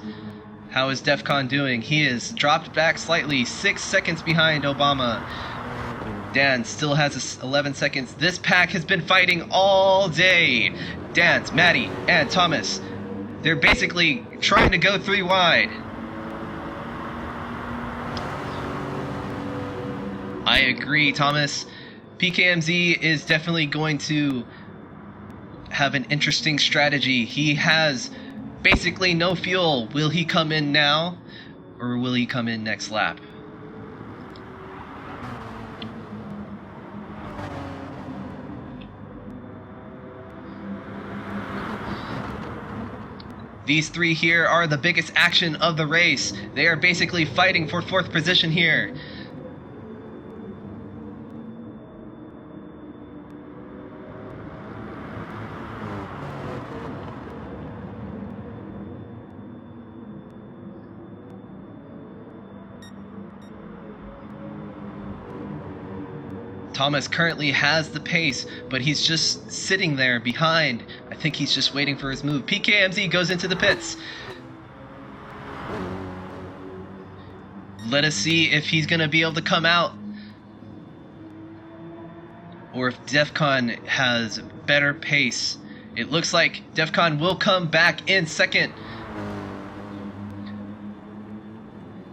How is DEFCON doing? He is dropped back slightly, 6 seconds behind Obama. Dan still has 11 seconds. This pack has been fighting all day. Dans, Matty, and Thomas. They're basically trying to go 3 wide. I agree, Thomas. PKMZ is definitely going to have an interesting strategy. He has basically no fuel. Will he come in now, or will he come in next lap? These 3 here are the biggest action of the race. They are basically fighting for 4th position here. Thomas currently has the pace, but he's just sitting there behind. I think he's just waiting for his move. PKMZ goes into the pits. Let us see if he's going to be able to come out, or if DEFCON has better pace. It looks like DEFCON will come back in second.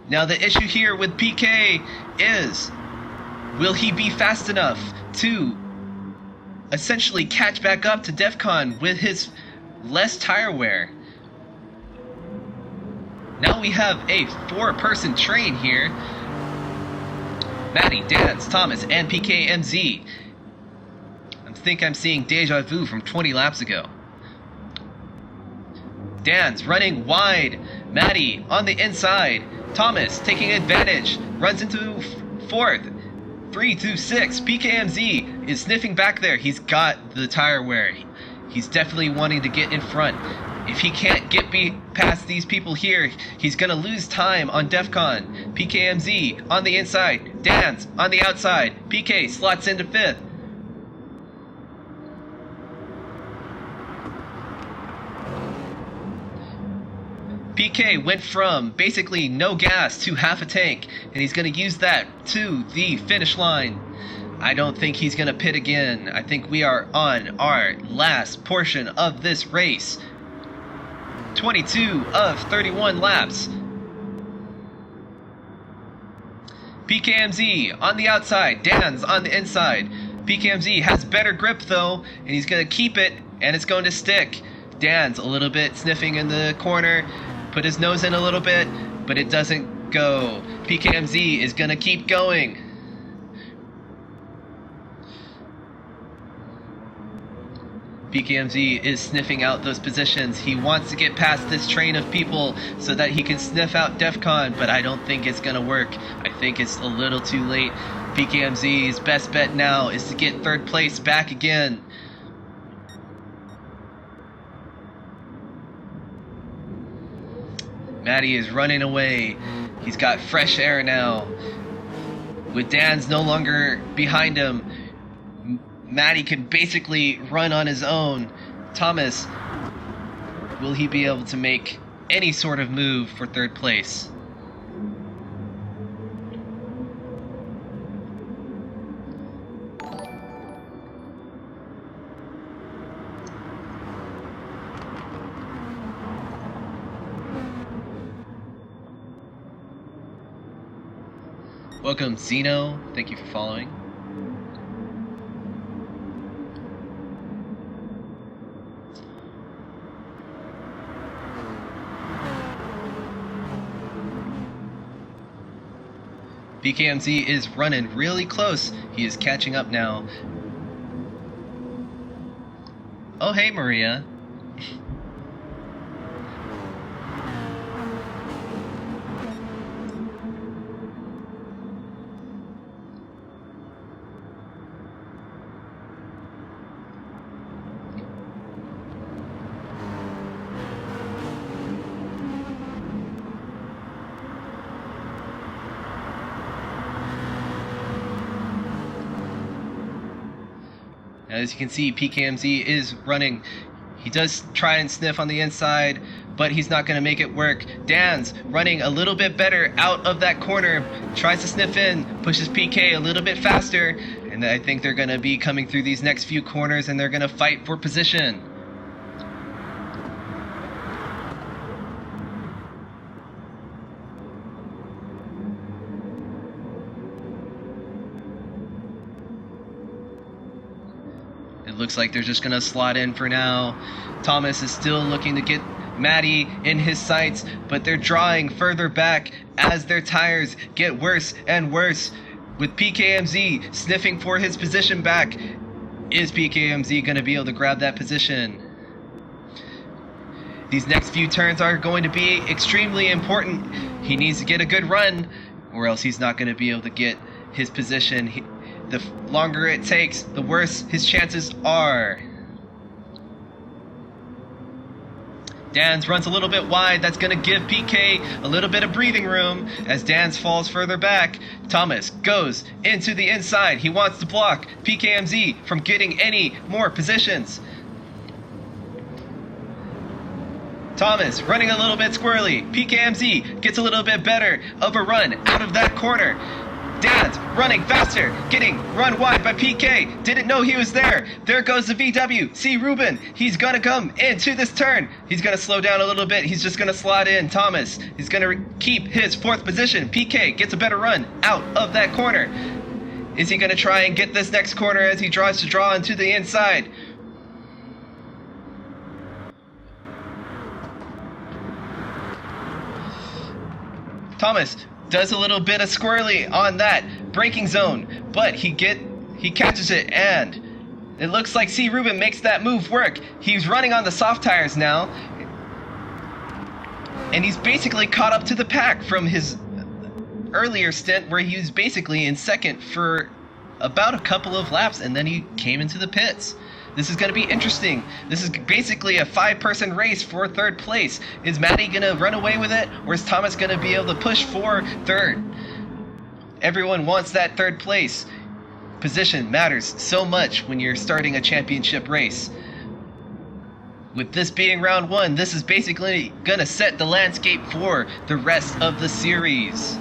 Now the issue here with PK is, will he be fast enough to essentially catch back up to DEFCON with his less tire wear? Now we have a 4-person train here. Matty, Dans, Thomas, and PKMZ. I think I'm seeing deja vu from 20 laps ago. Dans running wide. Matty on the inside. Thomas taking advantage. Runs into 4th. 3, 2, 6. PKMZ is sniffing back there. He's got the tire wear. He's definitely wanting to get in front. If he can't get past these people here, he's going to lose time on DEFCON. PKMZ on the inside. Dans on the outside. PK slots into 5th. PK went from basically no gas to half a tank, and he's going to use that to the finish line. I don't think he's going to pit again. I think we are on our last portion of this race. 22 of 31 laps. PKMZ on the outside, Dan's on the inside. PKMZ has better grip though, and he's going to keep it, and it's going to stick. Dan's a little bit sniffing in the corner. Put his nose in a little bit, but it doesn't go. PKMZ is going to keep going. PKMZ is sniffing out those positions. He wants to get past this train of people so that he can sniff out DEFCON, but I don't think it's going to work. I think it's a little too late. PKMZ's best bet now is to get 3rd place back again. Matty is running away. He's got fresh air now. With Dan's no longer behind him, Matty can basically run on his own. Thomas, will he be able to make any sort of move for third place? Welcome, Zeno. Thank you for following. PKMZ is running really close. He is catching up now. Oh, hey, Maria. As you can see, PKMZ is running. He does try and sniff on the inside, but he's not going to make it work. Dan's running a little bit better out of that corner. Tries to sniff in, pushes PK a little bit faster, and I think they're going to be coming through these next few corners, and they're going to fight for position. It looks like they're just going to slot in for now. Thomas is still looking to get Matty in his sights, but they're drawing further back as their tires get worse and worse. With PKMZ sniffing for his position back, is PKMZ going to be able to grab that position? These next few turns are going to be extremely important. He needs to get a good run, or else he's not going to be able to get his position. The longer it takes, the worse his chances are. Dan's runs a little bit wide. That's going to give PK a little bit of breathing room as Dan's falls further back. Thomas goes into the inside. He wants to block PKMZ from getting any more positions. Thomas running a little bit squirrely. PKMZ gets a little bit better of a run out of that corner. Dan's running faster, getting run wide by PK. Didn't know he was there. There goes the VW. CRubennnn. He's going to come into this turn. He's going to slow down a little bit. He's just going to slot in. Thomas is going to keep his fourth position. PK gets a better run out of that corner. Is he going to try and get this next corner as he tries to draw into the inside? Thomas does a little bit of squirrely on that braking zone, but he catches it, and it looks like CRubennnn makes that move work. He's running on the soft tires now, and he's basically caught up to the pack from his earlier stint where he was basically in second for about a couple of laps, and then he came into the pits. This is going to be interesting. This is basically a 5-person race for third place. Is Matty going to run away with it, or is Thomas going to be able to push for third? Everyone wants that third place. Position matters so much when you're starting a championship race. With this being round 1, this is basically going to set the landscape for the rest of the series.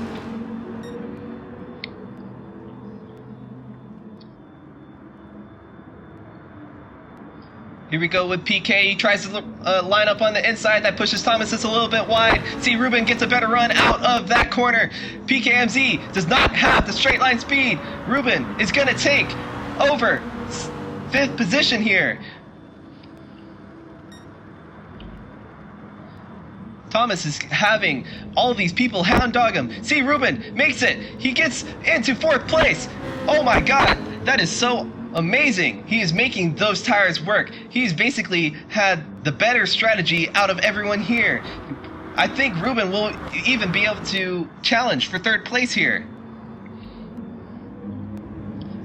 Here we go with PK. He tries to line up on the inside. That pushes Thomas just a little bit wide. CRubennnn gets a better run out of that corner. PKMZ does not have the straight line speed. Ruben is going to take over 5th position here. Thomas is having all these people hound dog him. CRubennnn makes it. He gets into 4th place. Oh my god, that is so amazing. He is making those tires work. He's basically had the better strategy out of everyone here. I think Ruben will even be able to challenge for 3rd place here.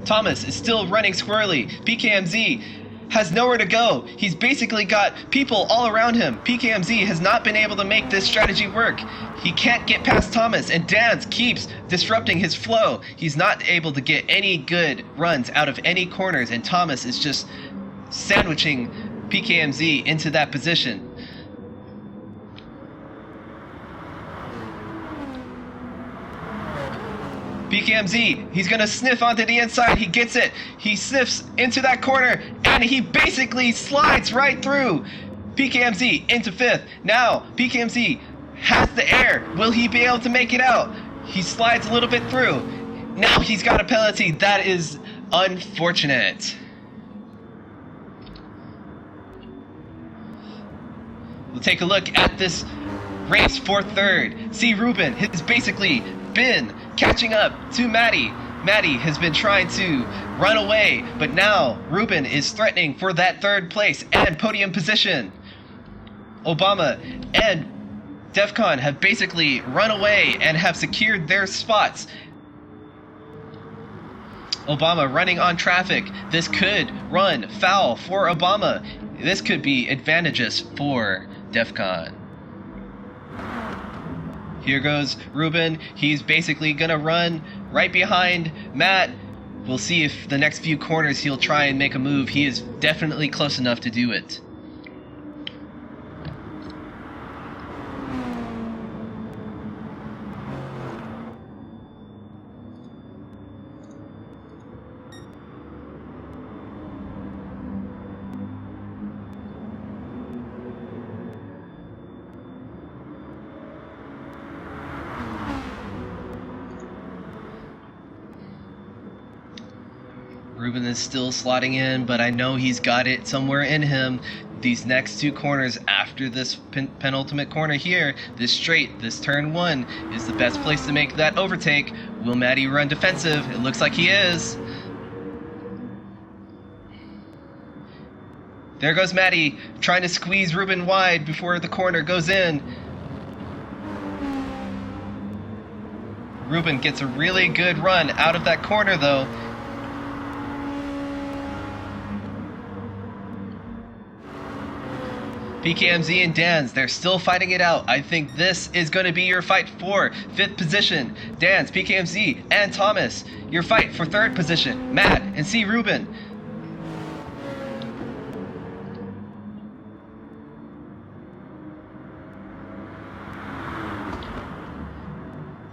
Thomas is still running squirrely. PKMZ has nowhere to go. He's basically got people all around him. PKMZ has not been able to make this strategy work. He can't get past Thomas, and Danz keeps disrupting his flow. He's not able to get any good runs out of any corners, and Thomas is just sandwiching PKMZ into that position. PKMZ, he's gonna sniff onto the inside. He gets it. He sniffs into that corner, and he basically slides right through. PKMZ into 5th. Now, PKMZ has the air. Will he be able to make it out? He slides a little bit through. Now he's got a penalty. That is unfortunate. We'll take a look at this race for 3rd. CRubennnn has basically been catching up to Maddie. Maddie has been trying to run away, but now Ruben is threatening for that 3rd place and podium position. Obama and DEFCON have basically run away and have secured their spots. Obama running on traffic. This could run foul for Obama. This could be advantageous for DEFCON. Here goes Ruben. He's basically gonna run right behind Matt. We'll see if the next few corners he'll try and make a move. He is definitely close enough to do it. Ruben is still slotting in, but I know he's got it somewhere in him. These next 2 corners after this penultimate corner here, this straight, this turn 1, is the best place to make that overtake. Will Maddie run defensive? It looks like he is. There goes Maddie, trying to squeeze Ruben wide before the corner goes in. Ruben gets a really good run out of that corner though. PKMZ and Danz, they're still fighting it out. I think this is going to be your fight for 5th position. Danz, PKMZ, and Thomas. Your fight for 3rd position. Matt and CRubennnn.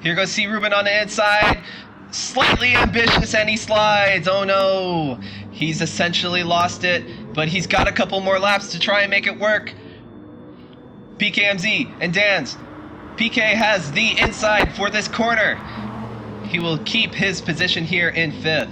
Here goes CRubennnn on the inside. Slightly ambitious, and he slides. Oh no. He's essentially lost it, but he's got a couple more laps to try and make it work. PKMZ and Danz. PK has the inside for this corner. He will keep his position here in 5th.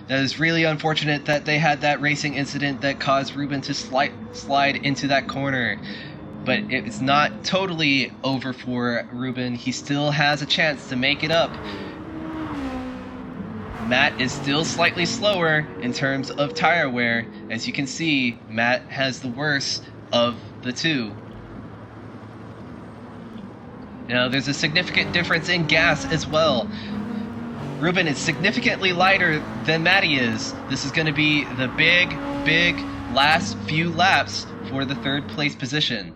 That is really unfortunate that they had that racing incident that caused Ruben to slide into that corner. But it's not totally over for Ruben. He still has a chance to make it up. Matt is still slightly slower in terms of tire wear. As you can see, Matt has the worst of the 2. Now there's a significant difference in gas as well. Ruben is significantly lighter than Maddie is. This is going to be the big last few laps for the 3rd place position.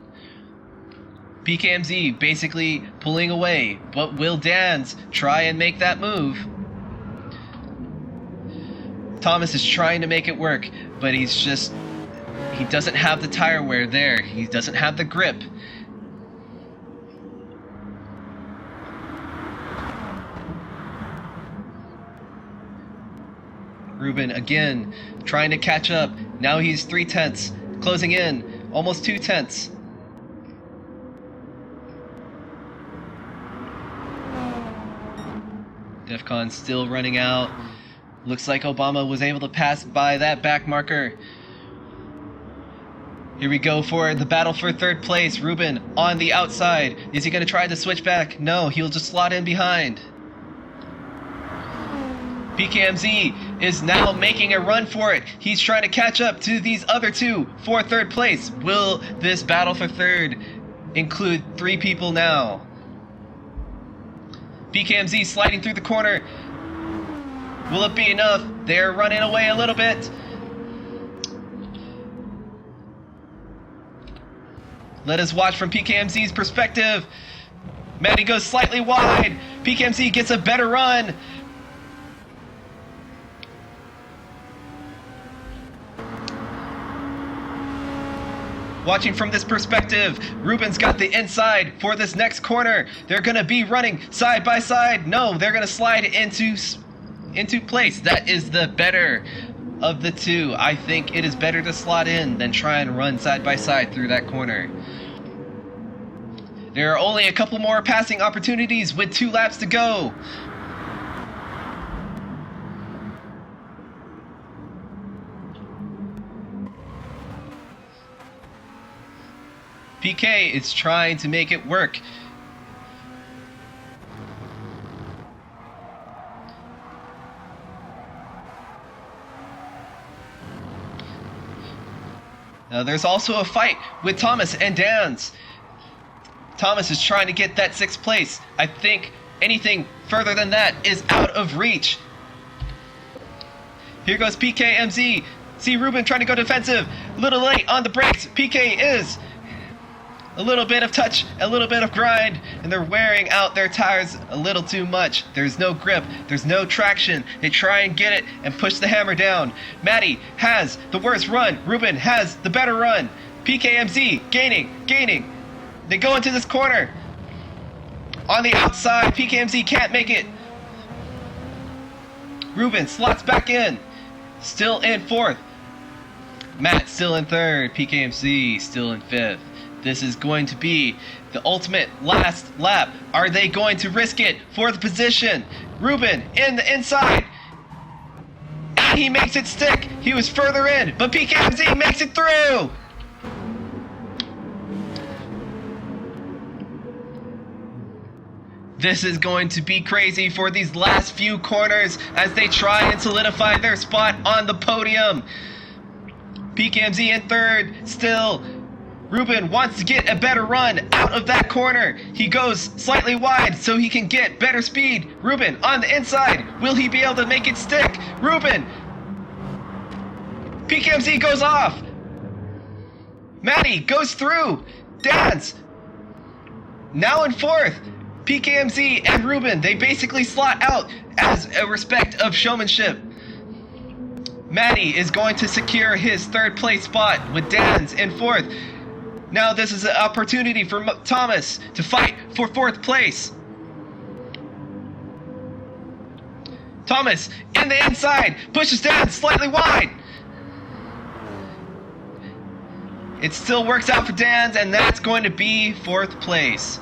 PKMZ basically pulling away, but will Danz try and make that move? Thomas is trying to make it work, but he doesn't have the tire wear there. He doesn't have the grip. Ruben again trying to catch up. Now he's 3/10, closing in, almost 2/10. DEFCON still running out. Looks like Obama was able to pass by that back marker. Here we go for the battle for 3rd place. Ruben on the outside. Is he going to try to switch back? No, he'll just slot in behind. PKMZ is now making a run for it. He's trying to catch up to these other two for third place. Will this battle for third include 3 people now? BKMZ sliding through the corner. Will it be enough? They're running away a little bit. Let us watch from PKMZ's perspective. Maddie goes slightly wide. PKMZ gets a better run. Watching from this perspective, Ruben's got the inside for this next corner. They're going to be running side by side. No, they're going to slide into place. That is the better of the two. I think it is better to slot in than try and run side by side through that corner. There are only a couple more passing opportunities with 2 laps to go. PK is trying to make it work. Now there's also a fight with Thomas and Dan's. Thomas is trying to get that 6th place. I think anything further than that is out of reach. Here goes PKMZ. See Ruben trying to go defensive. A little late on the brakes. PK is. A little bit of touch, a little bit of grind, and they're wearing out their tires a little too much. There's no grip, there's no traction. They try and get it and push the hammer down. Maddie has the worst run. Ruben has the better run. PKMZ gaining. They go into this corner. On the outside, PKMZ can't make it. Ruben slots back in. Still in 4th. Matt still in 3rd. PKMZ still in 5th. This is going to be the ultimate last lap. Are they going to risk it for the position? Ruben in the inside. And he makes it stick. He was further in, but PKMZ makes it through. This is going to be crazy for these last few corners as they try and solidify their spot on the podium. PKMZ in 3rd still. Ruben wants to get a better run out of that corner. He goes slightly wide so he can get better speed. Ruben on the inside. Will he be able to make it stick? Ruben. PKMZ goes off. Maddie goes through. Dance. Now in 4th. PKMZ and Ruben, they basically slot out as a respect of showmanship. Maddie is going to secure his 3rd place spot with Dan's in 4th. Now this is an opportunity for Thomas to fight for 4th place. Thomas in the inside, pushes down slightly wide. It still works out for Dan's, and that's going to be 4th place.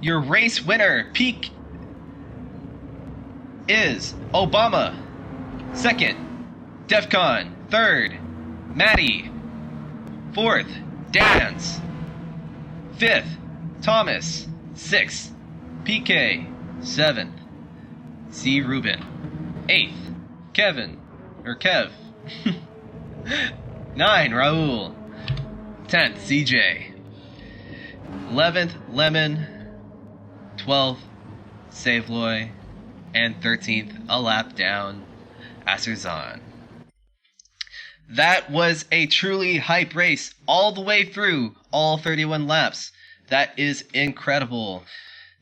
Your race winner, Peak, is Obama. 2nd, Defcon. 3rd, Maddie. 4th, Dan's. 5th, Thomas. 6th, PK. 7th, CRubennnn. 8th, Kevin. Or Kev. 9, Raul. 10th, CJ. 11th, Lemon. 12th, Savloy. And 13th, a lap down, A.R.C. That was a truly hype race all the way through all 31 laps. That is incredible.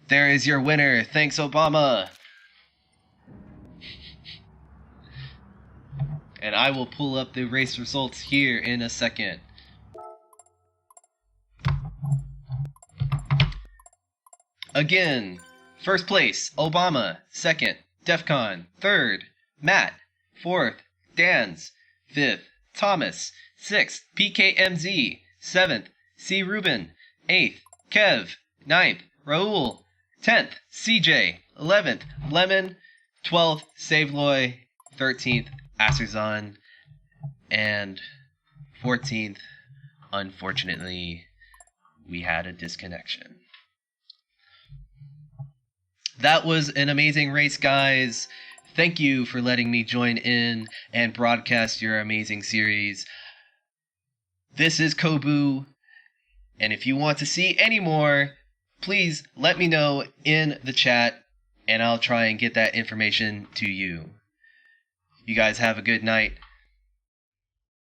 There is your winner. Thanks, Obama. And I will pull up the race results here in a second. Again. 1st place, Obama. 2nd, Defcon. 3rd, Matt. 4th, Dan's. 5th, Thomas. 6th, PKMZ. 7th, CRubennnn. 8th, Kev. 9th, Raul. 10th, CJ. 11th, Lemon. 12th, Savloy. 13th, A.R.C. And 14th, unfortunately, we had a disconnection. That was an amazing race, guys. Thank you for letting me join in and broadcast your amazing series. This is Kobu, and if you want to see any more, please let me know in the chat, and I'll try and get that information to you. You guys have a good night.